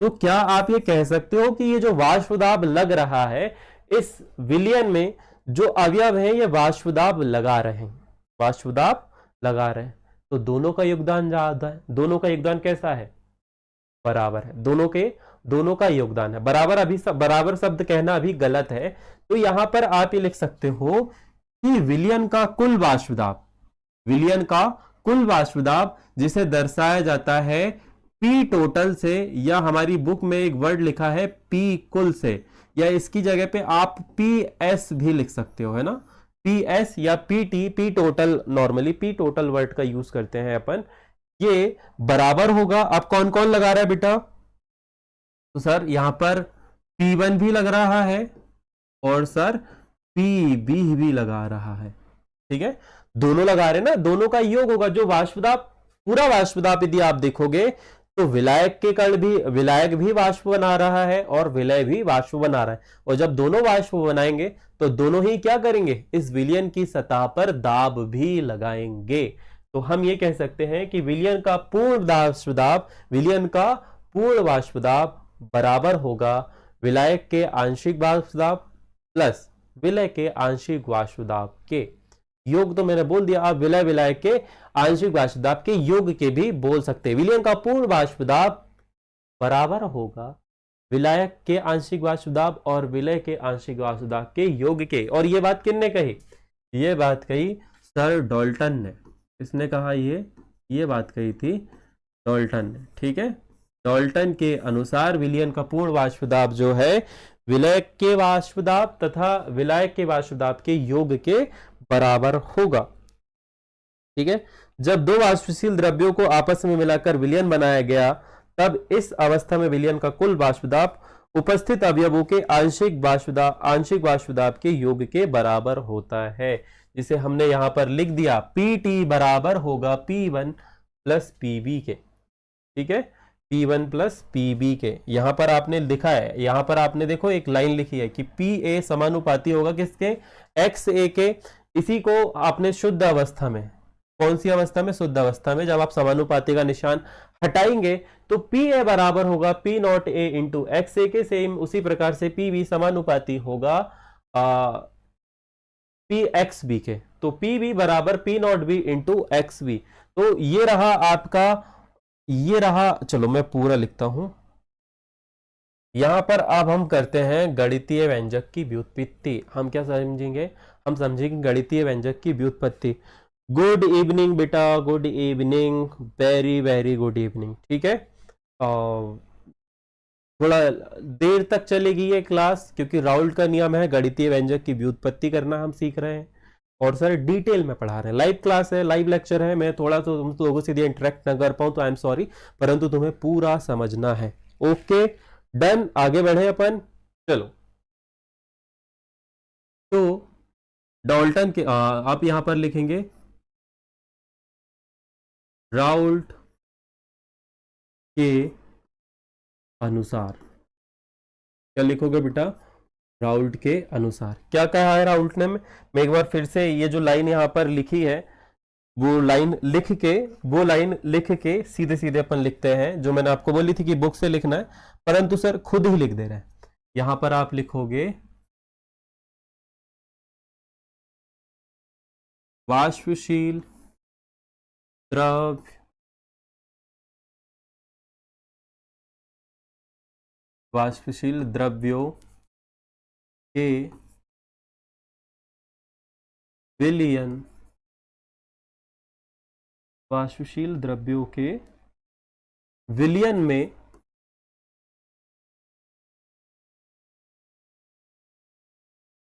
Speaker 1: तो क्या आप ये कह सकते हो कि ये जो वाष्प दाब लग रहा है, इस विलयन में जो अवयव है ये वाष्प दाब लगा रहे हैं, वाष्प दाब लगा रहे हैं। तो दोनों का योगदान ज्यादा है। दोनों का योगदान कैसा है, बराबर है। दोनों का योगदान है बराबर। अभी बराबर शब्द कहना अभी गलत है। तो यहां पर आप ये लिख सकते हो कि विलयन का कुल वाष्प दाब, विलयन का कुल वाष्प दाब जिसे दर्शाया जाता है P टोटल से, या हमारी बुक में एक वर्ड लिखा है P कुल से, या इसकी जगह पे आप PS भी लिख सकते हो, है ना, PS या PT, P total, normally P total word का यूज करते हैं अपन। ये बराबर होगा, अब कौन कौन लगा रहा है बेटा, तो सर यहां पर P1 भी लग रहा है और सर PB भी लगा रहा है। ठीक है, दोनों लगा रहे हैं ना, दोनों का योग होगा। जो वाष्पदाब, पूरा वाष्पदाब यदि आप देखोगे तो विलायक के कण भी, विलायक भी वाष्प बना रहा है और विलय भी वाष्प बना रहा है। और जब दोनों वाष्प बनाएंगे तो दोनों ही क्या करेंगे, इस विलयन की सतह पर दाब भी लगाएंगे। तो हम ये कह सकते हैं कि विलयन का पूर्ण वाष्पदाब, विलयन का पूर्ण वाष्पदाब बराबर होगा विलायक के आंशिक वाष्पदाब प्लस विलय के आंशिक वाष्पदाब के योग। तो मैंने बोल दिया, आप विलय विलायक के आंशिक वाष्पदाब के योग के भी बोल सकते हैं। विलयन का पूर्ण वाष्पदाब बराबर होगा विलायक के आंशिक वाष्प दाब और विलय के आंशिक वाष्प दाब के योग के। और ये बात किसने कही? ये बात कही सर डाल्टन ने। किसने कहा? ये बात कही थी डाल्टन ने। ठीक है, डाल्टन के अनुसार विलयन का पूर्ण वाष्प दाब जो है विलय के वाष्प दाब तथा विलायक के वाष्प दाब के योग के बराबर होगा। ठीक है, जब दो वाष्पशील द्रव्यों को आपस में मिलाकर विलयन बनाया गया तब इस अवस्था में विलयन का कुल वाष्प दाब उपस्थित अवयवों के आंशिक वाष्प दाब के योग के बराबर होता है, जिसे हमने यहां पर लिख दिया Pt बराबर होगा P1 प्लस Pb के। ठीक है, P1 प्लस Pb के। यहां पर आपने लिखा है, यहां पर आपने देखो एक लाइन लिखी है कि Pa समानुपाती होगा किसके? XA के। इसी को आपने शुद्ध अवस्था में, कौन सी अवस्था में? शुद्ध अवस्था में। जब आप समानुपाती का निशान हटाएंगे तो Pa बराबर होगा P not A into XA के। सेम उसी प्रकार से Pb समानुपाती होगा PXB के। तो Pb बराबर P naught B into XB। तो ये रहा आपका, ये रहा, चलो मैं पूरा लिखता हूं। यहां पर अब हम करते हैं गणितीय व्यंजक की व्युत्पत्ति। हम क्या समझेंगे? हम समझेंगे गणितीय व्यंजक की व्युत्पत्ति। गुड इवनिंग बेटा, good evening, very very good evening. ठीक है, थोड़ा देर तक चलेगी ये क्लास क्योंकि राउल्ट का नियम है गणितीय व्यंजक की व्युत्पत्ति करना हम सीख रहे हैं और सर डिटेल में पढ़ा रहे हैं। लाइव क्लास है, लाइव लेक्चर है। मैं थोड़ा तो तुम लोगों से इंटरेक्ट न कर पाऊं तो आई एम सॉरी, परंतु तुम्हें पूरा समझना है। ओके डन, आगे बढ़े अपन। चलो, तो डाल्टन के आप यहां पर लिखेंगे राउल्ट के अनुसार। क्या लिखोगे बेटा? राउल्ट के अनुसार। क्या कहा है राउल्ट ने? मैं एक बार फिर से ये जो लाइन यहां पर लिखी है वो लाइन लिख के सीधे सीधे अपन लिखते हैं, जो मैंने आपको बोली थी कि बुक से लिखना है, परंतु सर खुद ही लिख दे रहे हैं। यहां पर आप लिखोगे वाष्पशील द्रव्य वाष्पशील द्रव्यों के विलयन वाष्पशील द्रव्यों के विलयन में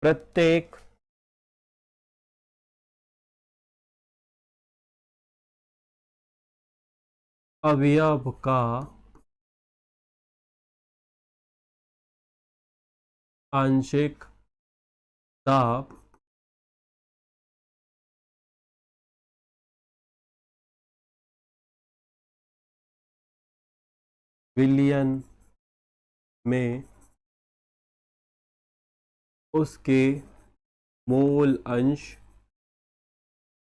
Speaker 1: प्रत्येक अवयव का आंशिक दाब विलयन में उसके मूल अंश,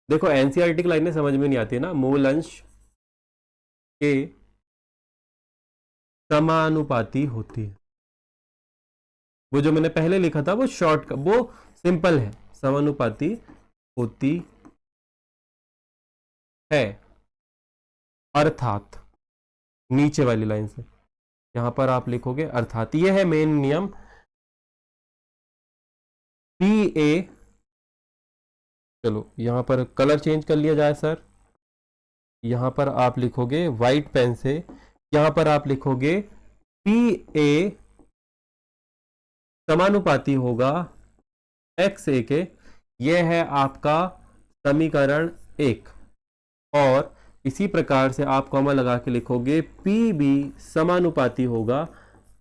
Speaker 1: देखो एनसीईआरटी की लाइनें समझ में नहीं आती है ना, मूल अंश के समानुपाती होती है। वो जो मैंने पहले लिखा था वो शॉर्ट, वो सिंपल है, समानुपाती होती है। अर्थात नीचे वाली लाइन से यहां पर आप लिखोगे अर्थात। ये है मेन नियम। PA, चलो यहां पर कलर चेंज कर लिया जाए सर। यहां पर आप लिखोगे व्हाइट पेन से, यहां पर आप लिखोगे PA समानुपाती होगा XA के। यह है आपका समीकरण 1। और इसी प्रकार से आप कॉमा लगा के लिखोगे PB समानुपाती होगा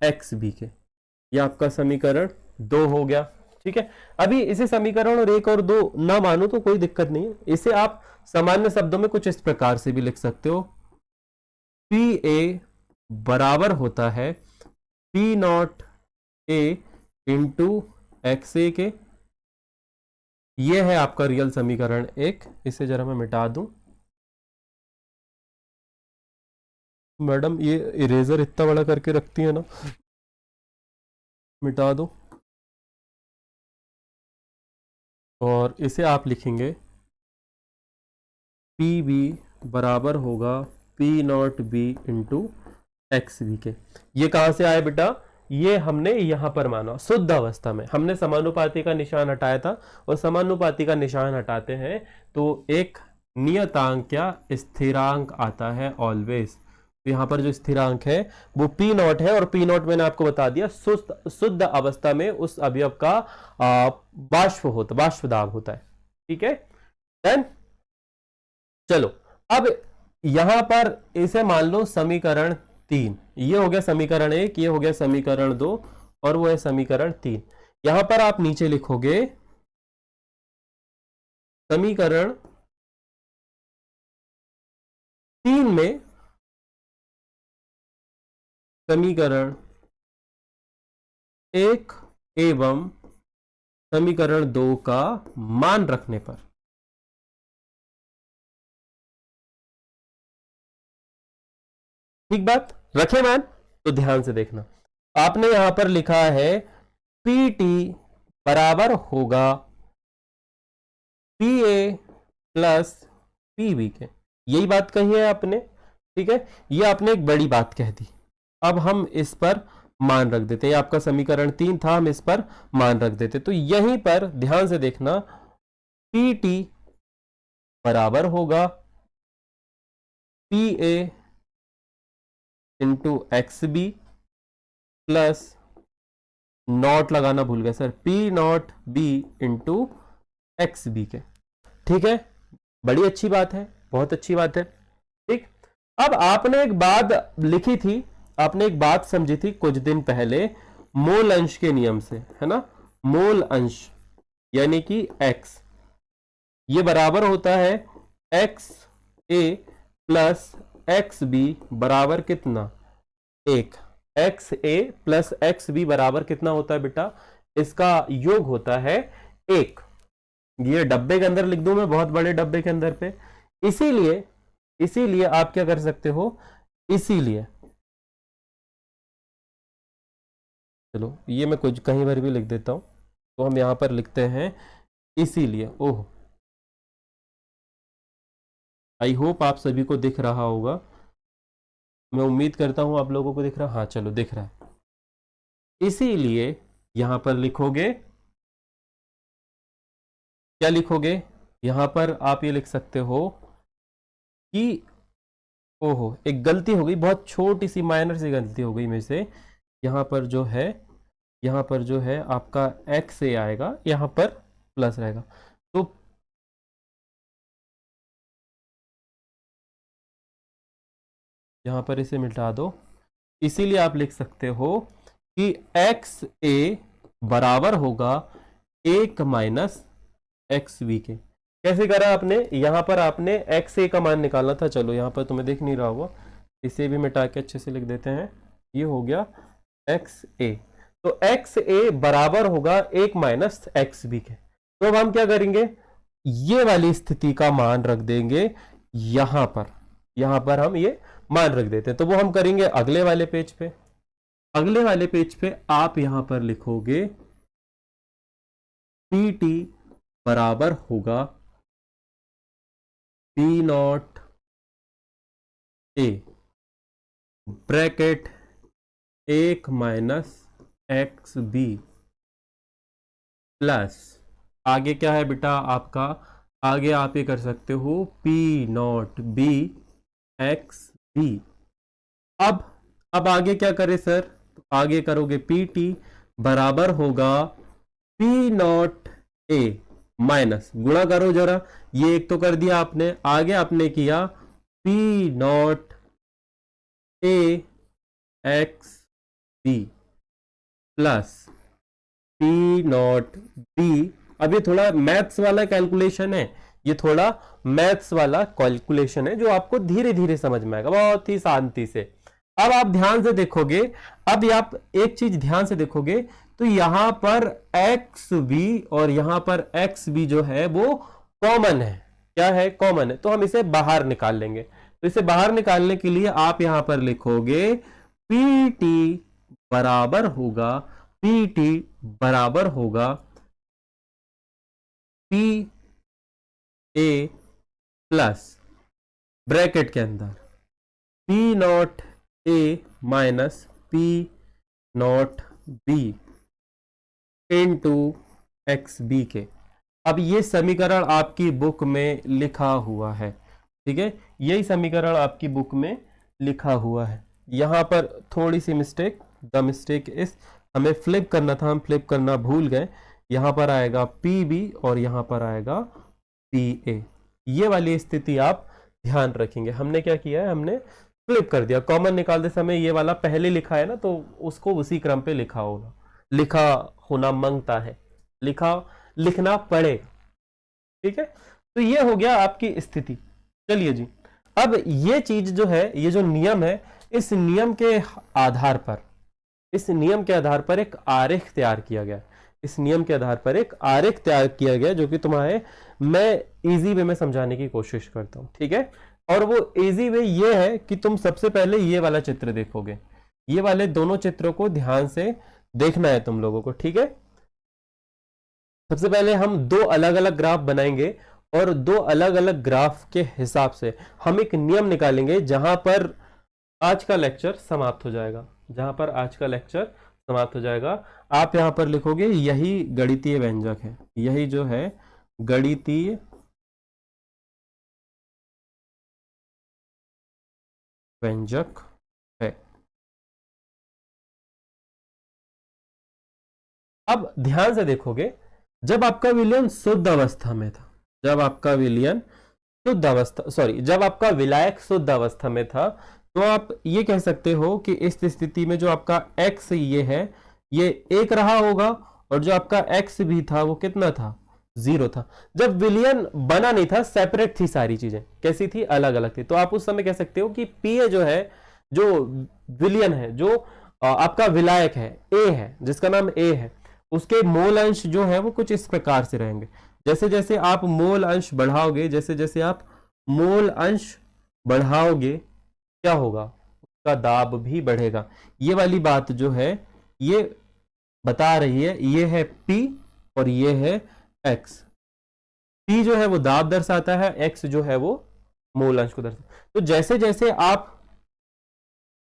Speaker 1: XB के। यह आपका समीकरण 2 हो गया। ठीक है, अभी इसे समीकरण और 1 और 2 ना मानो तो कोई दिक्कत नहीं है, इसे आप सामान्य शब्दों में कुछ इस प्रकार से भी लिख सकते हो। PA बराबर होता है P not A into XA के। यह है आपका रियल समीकरण 1। इसे जरा मैं मिटा दूं। मैडम ये इरेजर इतना बड़ा करके रखती है ना, मिटा दो। और इसे आप लिखेंगे PB बराबर होगा P naught B into X B के। ये कहां से आया बेटा, ये हमने यहां पर माना शुद्ध अवस्था में, हमने समानुपाती का निशान हटाया था, और समानुपाती का निशान हटाते हैं तो एक नियतांक या स्थिरांक आता है ऑलवेज। तो यहां पर जो स्थिरांक है वो पी नॉट है, और पी नॉट मैंने आपको बता दिया शुद्ध अवस्था में उस अवयव का बाष्प दाब होता है। ठीक है, देन चलो अब यहां पर इसे मान लो समीकरण 3, ये हो गया समीकरण 1, ये हो गया समीकरण 2, और वो है समीकरण 3। यहां पर आप नीचे लिखोगे समीकरण 3 में समीकरण 1 एवं समीकरण 2 का मान रखने पर, ठीक बात, रखे मान? तो ध्यान से देखना, आपने यहां पर लिखा है पी टी बराबर होगा P A plus P B के, यही बात कही है आपने। ठीक है, ये आपने एक बड़ी बात कह दी। अब हम इस पर मान रख देते हैं, आपका समीकरण 3 था, हम इस पर मान रख देते, तो यहीं पर ध्यान से देखना पी टी बराबर होगा P A into X B plus, naught लगाना भूल गया sir, P not B into X B के। ठीक है, बड़ी अच्छी बात है, बहुत अच्छी बात है। ठीक, अब आपने एक बात लिखी थी, आपने एक बात समझी थी कुछ दिन पहले मोल अंश के नियम से, है ना। मोल अंश यानी कि x, ये बराबर होता है एक्स ए प्लस एक्स बी बराबर कितना, 1। एक्स ए प्लस एक्स बी बराबर कितना होता है बेटा, इसका योग होता है 1। ये डब्बे के अंदर लिख दूं मैं, बहुत बड़े डब्बे के अंदर पे, इसीलिए आप क्या कर सकते हो, इसीलिए चलो ये मैं कुछ कहीं पर भी लिख देता हूं, तो हम यहां पर लिखते हैं इसीलिए। ओह, आई होप आप सभी को दिख रहा होगा, मैं उम्मीद करता हूं आप लोगों को दिख रहा, हाँ चलो दिख रहा है। इसीलिए यहां पर लिखोगे, क्या लिखोगे, यहां पर आप ये लिख सकते हो कि ओहो एक गलती हो गई, बहुत छोटी सी माइनर सी गलती हो गई मेरे से। यहां पर जो है, यहां पर जो है आपका एक्स ए आएगा, यहां पर प्लस रहेगा, तो यहां पर इसे मिटा दो। इसीलिए आप लिख सकते हो कि एक्स ए बराबर होगा 1 माइनस एक्स बी के। कैसे करा आपने, यहां पर आपने एक्स ए का मान निकालना था, चलो यहां पर तुम्हें दिख नहीं रहा होगा, इसे भी मिटा के अच्छे से लिख देते हैं, ये हो गया एक्स ए। तो एक्स ए बराबर होगा 1 माइनस एक्स बी के। तो अब हम क्या करेंगे, ये वाली स्थिति का मान रख देंगे यहां पर, यहां पर हम ये मान रख देते हैं। तो वो हम करेंगे अगले वाले पेज पे। अगले वाले पेज पे आप यहां पर लिखोगे पी टी बराबर होगा P not A bracket 1 minus X B plus, आगे क्या है बेटा आपका, आगे आप ये कर सकते हो P not B X B. अब आगे क्या करें सर, तो आगे करोगे पी टी बराबर होगा पी नॉट ए माइनस, गुणा करो जरा, ये एक तो कर दिया आपने, आगे आपने किया P not A X B plus P not B. अब ये थोड़ा मैथ्स वाला कैलकुलेशन है, ये थोड़ा मैथ्स वाला कैलकुलेशन है जो आपको धीरे धीरे समझ में आएगा, बहुत ही शांति से। अब आप ध्यान से देखोगे, अब आप एक चीज ध्यान से देखोगे, तो यहां पर एक्स बी और यहां पर एक्स बी जो है वो कॉमन है, क्या है, कॉमन है, तो हम इसे बाहर निकाल लेंगे। तो इसे बाहर निकालने के लिए आप यहां पर लिखोगे पी टी बराबर होगा, पी टी बराबर होगा पी ए प्लस ब्रैकेट के अंदर P not A minus P not B into X B के। अब ये समीकरण आपकी बुक में लिखा हुआ है, ठीक है, यही समीकरण आपकी बुक में लिखा हुआ है। यहां पर थोड़ी सी मिस्टेक, द मिस्टेक इस, हमें फ्लिप करना था, हम फ्लिप करना भूल गए। यहां पर आएगा पी बी और यहां पर आएगा पी ए। ये वाली स्थिति आप ध्यान रखेंगे। हमने क्या किया है, हमने फ्लिप कर दिया। कॉमन निकालते समय ये वाला पहले लिखा है ना, तो उसको उसी क्रम पे लिखा होना मांगता है, लिखना पड़ेगा, ठीक है। तो ये हो गया आपकी स्थिति। चलिए जी, अब ये चीज जो है, ये जो नियम है, इस नियम के आधार पर एक आरेख तैयार किया गया। इस नियम के आधार पर एक आरेख तैयार किया गया, जो कि तुम्हारे मैं इजी वे में समझाने की कोशिश करता हूं, ठीक है। और वो इजी वे ये है कि तुम सबसे पहले ये वाला चित्र देखोगे। ये वाले दोनों चित्रों को ध्यान से देखना है तुम लोगों को, ठीक है। सबसे पहले हम दो अलग अलग ग्राफ बनाएंगे और दो अलग अलग ग्राफ के हिसाब से हम एक नियम निकालेंगे, जहां पर आज का लेक्चर समाप्त हो जाएगा। आप यहां पर लिखोगे यही गणितीय व्यंजक है, यही जो है गणितीय व्यंजक है। अब ध्यान से देखोगे, जब आपका विलयन शुद्ध अवस्था में था, जब आपका विलायक शुद्ध अवस्था में था, तो आप ये कह सकते हो कि इस स्थिति में जो आपका x ये है, ये 1 रहा होगा, और जो आपका x भी था वो कितना था, 0 था। जब विलयन बना नहीं था, सेपरेट थी सारी चीजें, कैसी थी, अलग अलग थी। तो आप उस समय कह सकते हो कि P जो है, जो विलयन है, जो आपका विलायक है, A है, जिसका नाम A है, उसके मोल अंश जो है वो कुछ इस प्रकार से रहेंगे। जैसे जैसे आप मोल अंश बढ़ाओगे, क्या होगा, उसका दाब भी बढ़ेगा। ये वाली बात जो है ये बता रही है, ये है P और ये है X। P जो है वो दाब दर्शाता है, X जो है वो मोल अंश को दर्शाता है। तो जैसे जैसे आप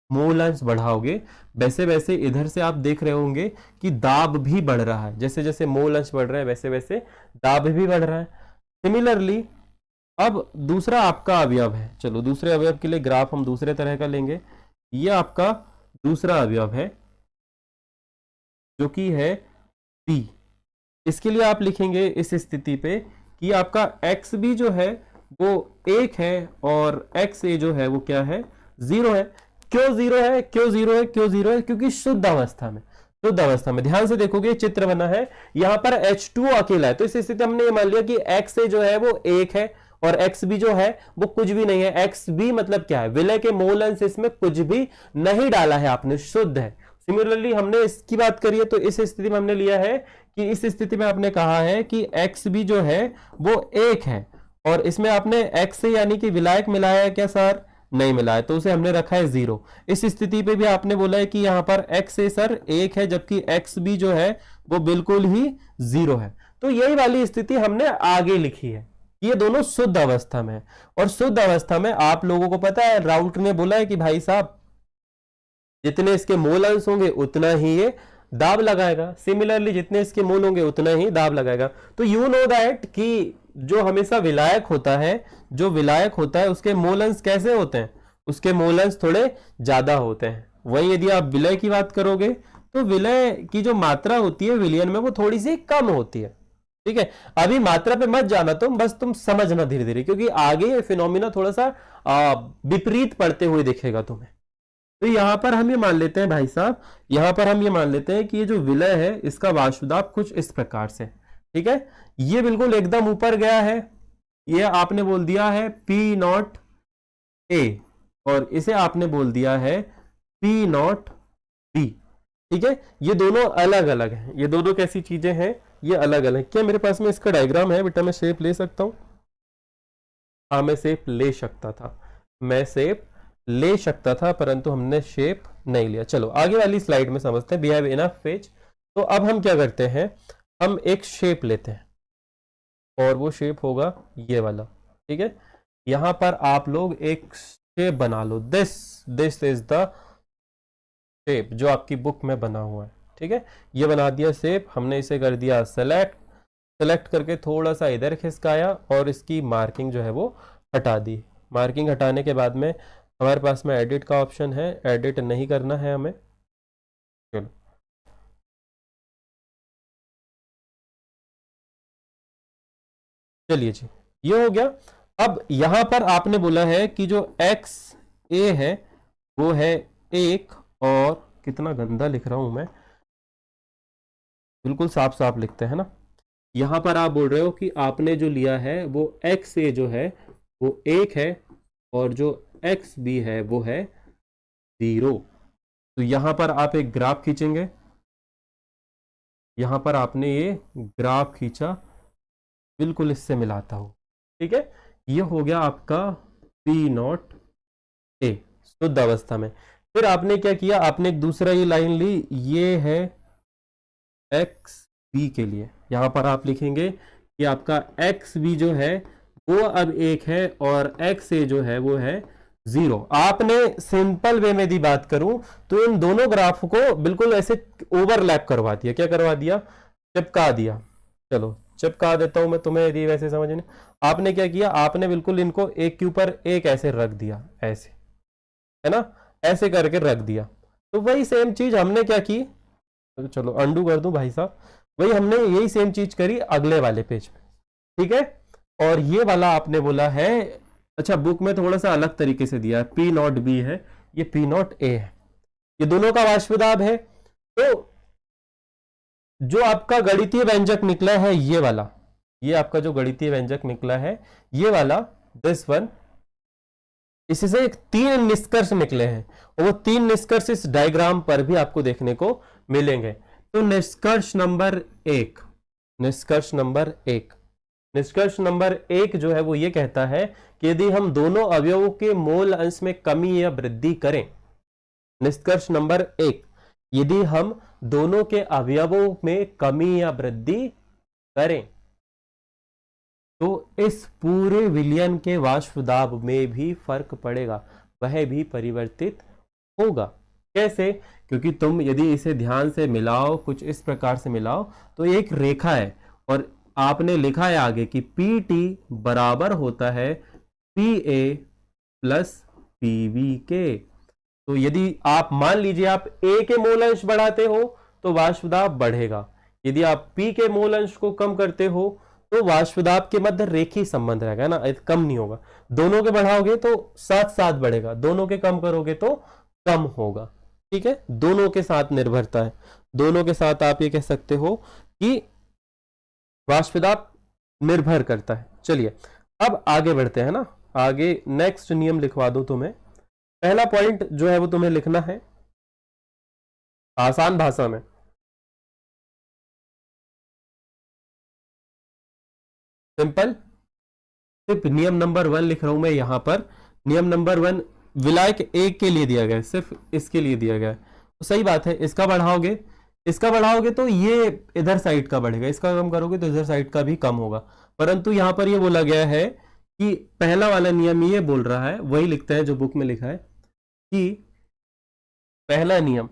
Speaker 1: मोल अंश बढ़ाओगे, वैसे वैसे इधर से आप देख रहे होंगे कि दाब भी बढ़ रहा है। जैसे जैसे मोल अंश बढ़ रहा है, वैसे वैसे दाब भी बढ़ रहा है। सिमिलरली अब दूसरा आपका अवयव है, चलो दूसरे अवयव के लिए ग्राफ हम दूसरे तरह का लेंगे। ये आपका दूसरा अवयव है, जो कि है P। इसके लिए आप लिखेंगे इस स्थिति पे कि आपका x भी जो है वो 1 है और x a जो है वो क्या है, 0 है। क्यों 0 है, क्योंकि शुद्ध अवस्था में ध्यान से देखोगे चित्र बना है, यहां पर H2 अकेला है। तो इस स्थिति हमने ये मान लिया कि x a जो है वो 1 है और x b जो है वो कुछ भी नहीं है। x b मतलब क्या है, विलय के मोल अंश इसमें कुछ भी नहीं डाला है आपने, शुद्ध है। सिमिलरली हमने इसकी बात करी है, तो इस स्थिति में हमने लिया है कि इस स्थिति में आपने कहा है कि x b जो है वो 1 है, और इसमें आपने x से यानी कि विलायक मिलाया है क्या सर, नहीं मिलाया, तो उसे हमने रखा है 0। इस स्थिति पे भी आपने बोला है कि यहां पर x a सर 1 है, जबकि x b जो है वो बिल्कुल ही 0 है। तो यही वाली स्थिति हमने आगे लिखी है, ये दोनों शुद्ध अवस्था में है। और शुद्ध अवस्था में आप लोगों को पता है, राउल्ट ने बोला है कि भाई साहब जितने इसके मोल अंश होंगे उतना ही ये दाब लगाएगा। सिमिलरली जितने इसके मोल होंगे उतना ही दाब लगाएगा। तो यू नो दैट कि जो हमेशा विलायक होता है उसके मोल अंश कैसे होते हैं, उसके मोल अंश थोड़े ज्यादा होते हैं। वही यदि आप विलय की बात करोगे तो विलय की जो मात्रा होती है विलयन में वो थोड़ी सी कम होती है, ठीक है। अभी मात्रा पे मत जाना तुम, बस तुम समझना धीरे धीरे, क्योंकि आगे ये फिनोमिना थोड़ा सा विपरीत पड़ते हुए दिखेगा तुम्हें। तो यहां पर हम ये मान लेते हैं भाई साहब, यहां पर हम ये मान लेते हैं कि ये जो विलय है इसका वाष्पदाब कुछ इस प्रकार से, ठीक है। ये बिल्कुल एकदम ऊपर गया है, ये आपने बोल दिया है P नॉट A और इसे आपने बोल दिया है P नॉट B, ठीक है। ये दोनों अलग अलग हैं, ये दोनों कैसी चीजें हैं, ये अलग अलग। क्या मेरे पास में इसका डायग्राम है बेटा, मैं शेप ले सकता हूं? हाँ मैं शेप ले सकता था, परंतु हमने शेप नहीं लिया। चलो आगे वाली स्लाइड में समझते हैं। We have enough page. तो अब हम क्या करते हैं, हम एक शेप लेते हैं और वो शेप होगा ये वाला, ठीक है। यहां पर आप लोग एक शेप बना लो, दिस इज द शेप जो आपकी बुक में बना हुआ है, ठीक है, ये बना दिया शेप, हमने इसे कर दिया सेलेक्ट, सेलेक्ट करके थोड़ा सा इधर खिसकाया और इसकी मार्किंग जो है वो हटा दी। मार्किंग हटाने के बाद में हमारे पास में एडिट का ऑप्शन है, एडिट नहीं करना है हमें, चलो चलिए जी, ये हो गया। अब यहां पर आपने बोला है कि जो एक्स ए है वो है एक, और कितना गंदा लिख रहा हूं मैं, बिल्कुल साफ साफ लिखते हैं ना। यहां पर आप बोल रहे हो कि आपने जो लिया है वो एक्स ए जो है वो एक है, और जो एक्स बी है वो है 0। तो यहां पर आप एक ग्राफ खींचेंगे, यहां पर आपने ये ग्राफ खींचा, बिल्कुल इससे मिलाता हूं, ठीक है। ये हो गया आपका पी नॉट ए शुद्ध अवस्था में। फिर आपने क्या किया, आपने एक दूसरा ये लाइन ली, ये है एक्स बी के लिए, यहां पर आप लिखेंगे कि आपका एक्स बी जो है वो अब एक है, और एक्स ए जो है वो है 0। आपने सिंपल वे में यदि बात करूं तो इन दोनों ग्राफ को बिल्कुल ऐसे ओवरलैप करवा दिया, क्या करवा दिया, चिपका दिया। चलो चिपका देता हूं मैं तुम्हें यदि वैसे समझने। आपने क्या किया, आपने बिल्कुल इनको एक के ऊपर एक ऐसे रख दिया, ऐसे, है ना, ऐसे करके रख दिया। तो वही सेम चीज हमने क्या की, तो चलो अंडू कर दूं भाई साहब, वही हमने यही सेम चीज करी अगले वाले पेज पे, ठीक है। और ये वाला आपने बोला है, अच्छा बुक में थोड़ा सा अलग तरीके से दिया है, पी नॉट बी है, ये पी नॉट ए है, ये दोनों का वाष्पदाब है। तो जो आपका गणितीय व्यंजक निकला है ये वाला, ये आपका जो गणितीय व्यंजक निकला है ये वाला, दिस वन, इससे एक 3 निष्कर्ष निकले हैं, और वो 3 निष्कर्ष इस डायग्राम पर भी आपको देखने को मिलेंगे। तो निष्कर्ष नंबर 1, निष्कर्ष नंबर 1, निष्कर्ष नंबर 1 जो है वो ये कहता है कि यदि हम दोनों अवयवों के मोल अंश में कमी या वृद्धि करें, निष्कर्ष नंबर 1, यदि हम दोनों के अवयवों में कमी या वृद्धि करें तो इस पूरे विलयन के वाष्पदाब में भी फर्क पड़ेगा, वह भी परिवर्तित होगा। कैसे, क्योंकि तुम यदि इसे ध्यान से मिलाओ, कुछ इस प्रकार से मिलाओ, तो एक रेखा है और आपने लिखा है आगे कि पी टी बराबर होता है P A plus P B के। तो यदि आप मान लीजिए आप ए के मोल अंश बढ़ाते हो तो वाष्पदाब बढ़ेगा, यदि आप पी के मोल अंश को कम करते हो तो वाष्पदाब के मध्य रेखीय संबंध रहेगा ना, कम नहीं होगा। दोनों के बढ़ाओगे तो साथ साथ बढ़ेगा, दोनों के कम करोगे तो कम होगा, ठीक है। दोनों के साथ निर्भरता है, दोनों के साथ आप ये कह सकते हो कि वाष्पदाब निर्भर करता है। चलिए अब आगे बढ़ते हैं ना, आगे नेक्स्ट नियम लिखवा दो तुम्हें। पहला पॉइंट जो है वो तुम्हें लिखना है आसान भाषा में, सिंपल, सिर्फ नियम नंबर 1 लिख रहा हूं मैं यहां पर। नियम नंबर 1 विलायक एक के लिए दिया गया है, सिर्फ इसके लिए दिया गया है, तो सही बात है। इसका बढ़ाओगे तो ये इधर साइड का बढ़ेगा, इसका कम करोगे तो इधर साइड का भी कम होगा। परंतु यहां पर ये बोला गया है कि पहला वाला नियम ये बोल रहा है, वही लिखते हैं जो बुक में लिखा है कि पहला नियम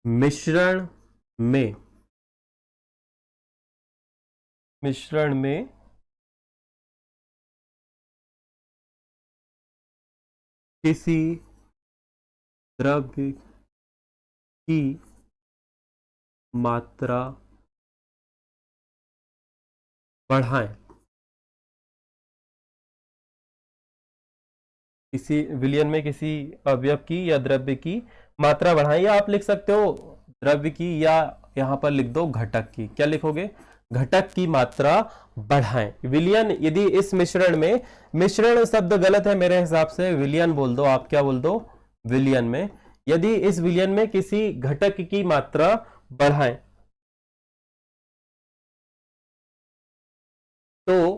Speaker 1: मिश्रण में, मिश्रण में किसी द्रव्य की मात्रा बढ़ाएं, किसी विलयन में किसी अवयव की या द्रव्य की मात्रा बढ़ाएं, या आप लिख सकते हो द्रव्य की, या यहां पर लिख दो घटक की। क्या लिखोगे, घटक की मात्रा बढ़ाएं। विलयन यदि इस मिश्रण में, मिश्रण शब्द गलत है मेरे हिसाब से, विलयन बोल दो आप, क्या बोल दो, विलयन में, यदि इस विलयन में किसी घटक की मात्रा बढ़ाएं तो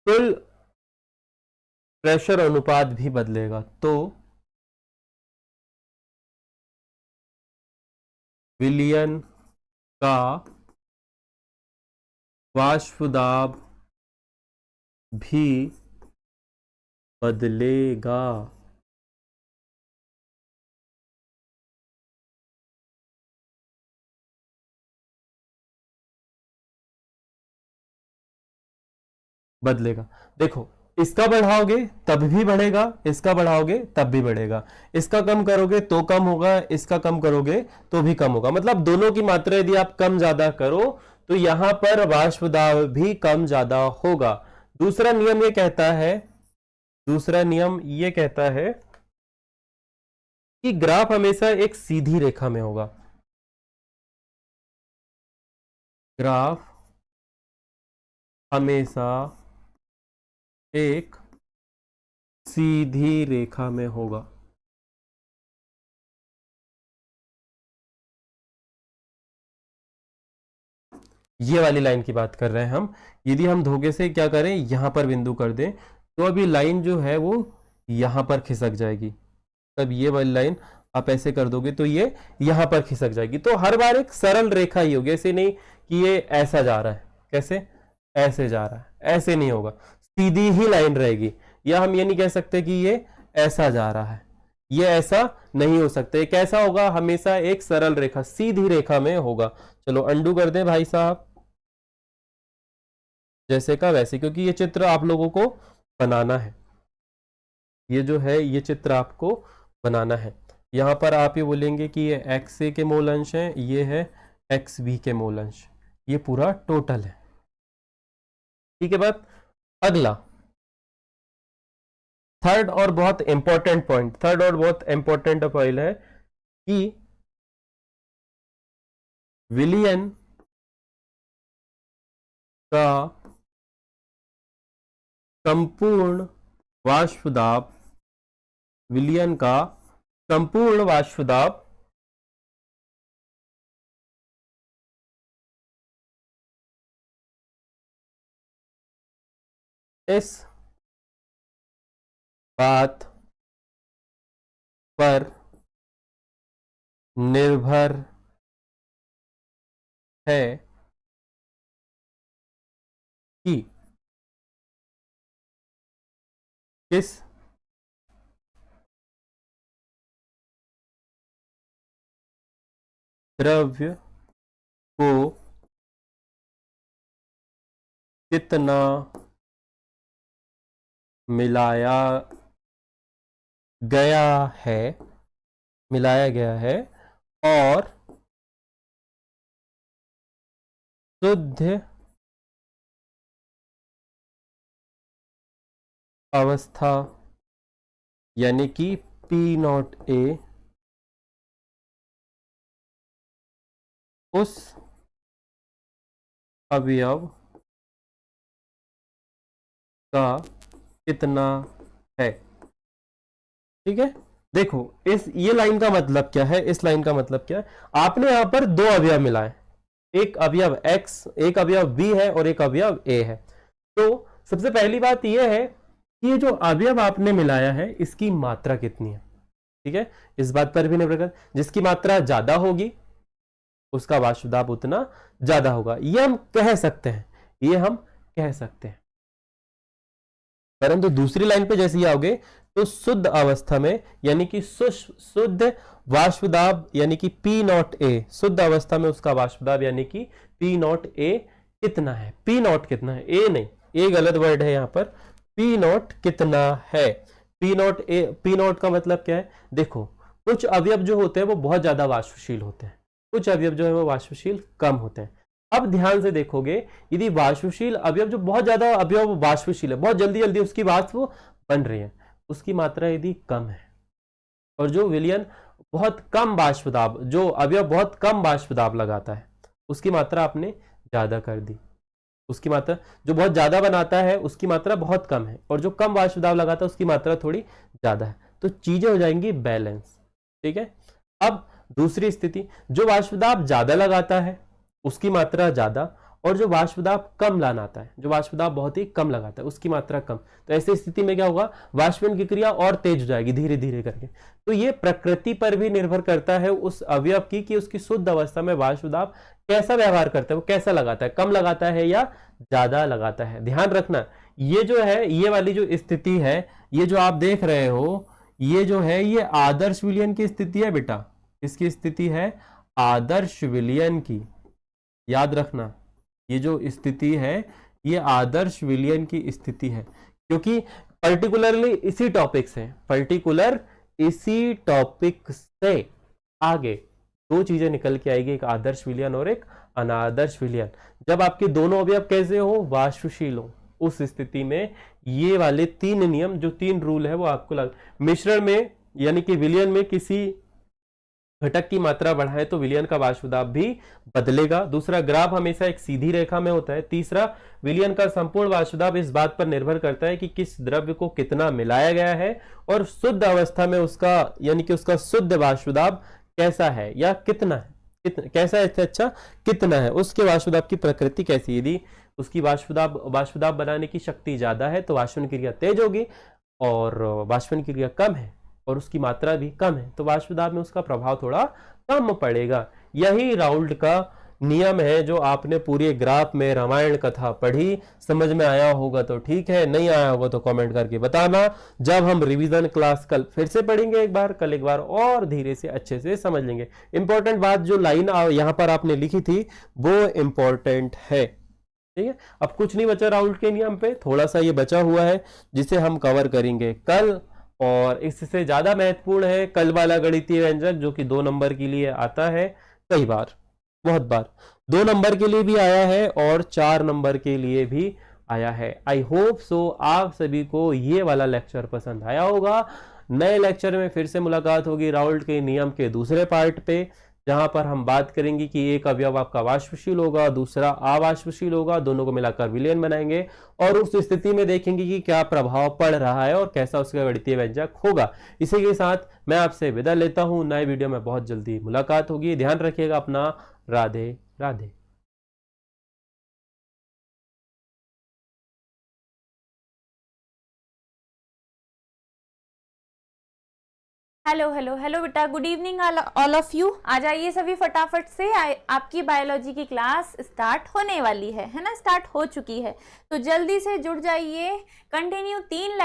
Speaker 1: कुल प्रेशर अनुपात भी बदलेगा। तो विलयन का वाष्प दाब भी बदलेगा। बदलेगा। देखो, इसका बढ़ाओगे तब भी बढ़ेगा, इसका बढ़ाओगे तब भी बढ़ेगा, इसका कम करोगे तो कम होगा, इसका कम करोगे तो भी कम होगा। मतलब दोनों की मात्रा यदि आप कम ज्यादा करो तो यहां पर वाष्प दाब भी कम ज्यादा होगा। दूसरा नियम ये कहता है, दूसरा नियम ये कहता है कि ग्राफ हमेशा एक सीधी रेखा में होगा। ग्राफ हमेशा एक सीधी रेखा में होगा। ये वाली लाइन की बात कर रहे हैं हम। यदि हम धोखे से क्या करें, यहां पर बिंदु कर दें तो अभी लाइन जो है वो यहां पर खिसक जाएगी। तब ये वाली लाइन आप ऐसे कर दोगे तो ये यहां पर खिसक जाएगी। तो हर बार एक सरल रेखा ही होगी, ऐसे नहीं कि ये ऐसा जा रहा है, कैसे ऐसे जा रहा है, ऐसे नहीं होगा, सीधी ही लाइन रहेगी। या हम ये नहीं कह सकते कि ये ऐसा जा रहा है, ये ऐसा नहीं हो सकता। ये कैसा होगा, हमेशा एक सरल रेखा सीधी रेखा में होगा। चलो अंडू कर दें भाई साहब, जैसे का वैसे, क्योंकि ये चित्र आप लोगों को बनाना है। ये जो है ये चित्र आपको बनाना है। यहां पर आप ये बोलेंगे कि ये एक्स ए के मोल अंश है, ये है एक्स बी के मोल अंश, ये पूरा टोटल है। ठीक है बात। अगला थर्ड और बहुत इंपॉर्टेंट पॉइंट, थर्ड और बहुत इंपॉर्टेंट पॉइंट है कि विलियन का संपूर्ण वाष्प दाब, विलियन का संपूर्ण वाष्प दाब इस बात पर निर्भर है कि किस द्रव्य को कितना मिलाया गया है, मिलाया गया है, और शुद्ध अवस्था यानी कि पी नॉट ए उस अवयव का कितना है। ठीक है, देखो इस ये लाइन का मतलब क्या है, इस लाइन का मतलब क्या है, आपने यहां पर दो अवयव मिलाए, एक अवयव x, एक अवयव b है और एक अवयव a है। तो सबसे पहली बात यह है कि ये जो अवयव आपने मिलाया है इसकी मात्रा कितनी है। ठीक है, इस बात पर भी निर्भर कर, जिसकी मात्रा ज्यादा होगी उसका वाष्प दाब उतना ज्यादा होगा, ये हम कह सकते हैं, ये हम कह सकते हैं। परंतु दूसरी लाइन पे जैसे ही आओगे तो शुद्ध अवस्था में यानी कि शुद्ध वाष्प दाब यानी कि पी नॉट ए, शुद्ध अवस्था में उसका वाष्प दाब यानी कि पी नॉट ए कितना है। पी नॉट कितना है, ए नहीं, ए गलत वर्ड है यहां पर, पी नॉट कितना है। P not a, P not का मतलब क्या है, देखो कुछ अवयव जो होते हैं वो बहुत ज्यादा वाष्पशील होते हैं, कुछ अवयव जो है वो वाष्पशील कम होते हैं। अब ध्यान से देखोगे, यदि वाष्पशील अवयव जो बहुत ज्यादा अवयव वाष्पशील है, बहुत जल्दी जल्दी उसकी वाष्प बन रही है, उसकी मात्रा यदि कम है, और जो विलयन बहुत कम वाष्प दाब, जो अवयव बहुत कम वाष्प दाब लगाता है उसकी मात्रा आपने ज्यादा कर दी, उसकी मात्रा जो बहुत ज्यादा बनाता है उसकी मात्रा बहुत कम है, और जो कम वाष्प दाब लगाता है उसकी मात्रा थोड़ी ज्यादा है, तो चीजें हो जाएंगी बैलेंस। ठीक है, अब दूसरी स्थिति, जो वाष्प दाब ज्यादा लगाता है उसकी मात्रा ज्यादा और जो वाष्प दाब कम लाना आता है, जो वाष्प दाब बहुत ही कम लगाता है, उसकी मात्रा कम। तो ऐसी स्थिति में क्या होगा, वाष्पन की क्रिया और तेज हो जाएगी धीरे धीरे करके। तो ये प्रकृति पर भी निर्भर करता है उस अवयव की कि उसकी शुद्ध अवस्था में वाष्प दाब कैसा व्यवहार करता है, वो कैसा लगाता है, कम लगाता है या ज्यादा लगाता है। ध्यान रखना, ये जो है, ये वाली जो स्थिति है, ये जो आप देख रहे हो, ये जो है ये आदर्श विलयन की स्थिति है बेटा। इसकी स्थिति है आदर्श विलयन की, याद रखना, ये जो स्थिति है ये आदर्श विलयन की स्थिति है, क्योंकि पर्टिकुलरली इसी टॉपिक से, पर्टिकुलर इसी टॉपिक से आगे दो चीजें निकल के आएगी, एक आदर्श विलयन और एक अनादर्श विलयन। जब आपके दोनों अवयव कैसे हो, वाष्पशील हो, उस स्थिति में ये वाले तीन नियम, जो तीन रूल है वो आपको मिश्रण में यानी कि विलयन में किसी घटक की मात्रा बढ़ाए तो विलयन का वाष्प दाब भी बदलेगा। दूसरा, ग्राफ हमेशा एक सीधी रेखा में होता है। तीसरा, विलयन का संपूर्ण वाष्प दाब इस बात पर निर्भर करता है कि किस द्रव्य को कितना मिलाया गया है और शुद्ध अवस्था में उसका यानी कि उसका शुद्ध वाष्प दाब कैसा है या कितना है, कैसा है, अच्छा कितना है, उसके वाष्प दाब की प्रकृति कैसी। यदि उसकी वाष्प दाब बनाने की शक्ति ज्यादा है तो वाष्पन क्रिया तेज होगी, और वाष्पन क्रिया कम है और उसकी मात्रा भी कम है तो वाष्प दाब में उसका प्रभाव थोड़ा कम पड़ेगा। यही राउल्ट का नियम है जो आपने पूरे ग्राफ में रामायण कथा पढ़ी। समझ में आया होगा तो ठीक है, नहीं आया होगा तो कमेंट करके बताना। जब हम रिवीजन क्लास कल फिर से पढ़ेंगे, एक बार कल एक बार और धीरे से अच्छे से समझ लेंगे। इंपॉर्टेंट बात जो लाइन यहाँ पर आपने लिखी थी वो इंपॉर्टेंट है, ठीक है। अब कुछ नहीं बचा राउल्ट के नियम पे, थोड़ा सा ये बचा हुआ है जिसे हम कवर करेंगे कल, और इससे ज्यादा महत्वपूर्ण है कल वाला गणितीय व्यंजक जो कि 2 नंबर के लिए आता है कई बार, बहुत बार 2 नंबर के लिए भी आया है और 4 नंबर के लिए भी आया है। आई होप सो आप सभी को ये वाला लेक्चर पसंद आया होगा। नए लेक्चर में फिर से मुलाकात होगी राउल्ट के नियम के दूसरे पार्ट पे, जहां पर हम बात करेंगे कि एक अवयव आपका वाष्पशील होगा, दूसरा अवाष्पशील होगा, दोनों को मिलाकर विलयन बनाएंगे और उस स्थिति में देखेंगे कि क्या प्रभाव पड़ रहा है और कैसा उसका गणितीय व्यंजक होगा। इसी के साथ मैं आपसे विदा लेता हूं, नए वीडियो में बहुत जल्दी मुलाकात होगी। ध्यान रखिएगा अपना, Radhe Radhe.
Speaker 2: Hello hello hello बेटा, good evening all of you. आ जाइए सभी फटाफट से, आपकी बायोलॉजी की क्लास स्टार्ट होने वाली है ना, स्टार्ट हो चुकी है, तो जल्दी से जुड़ जाइए। कंटिन्यू 3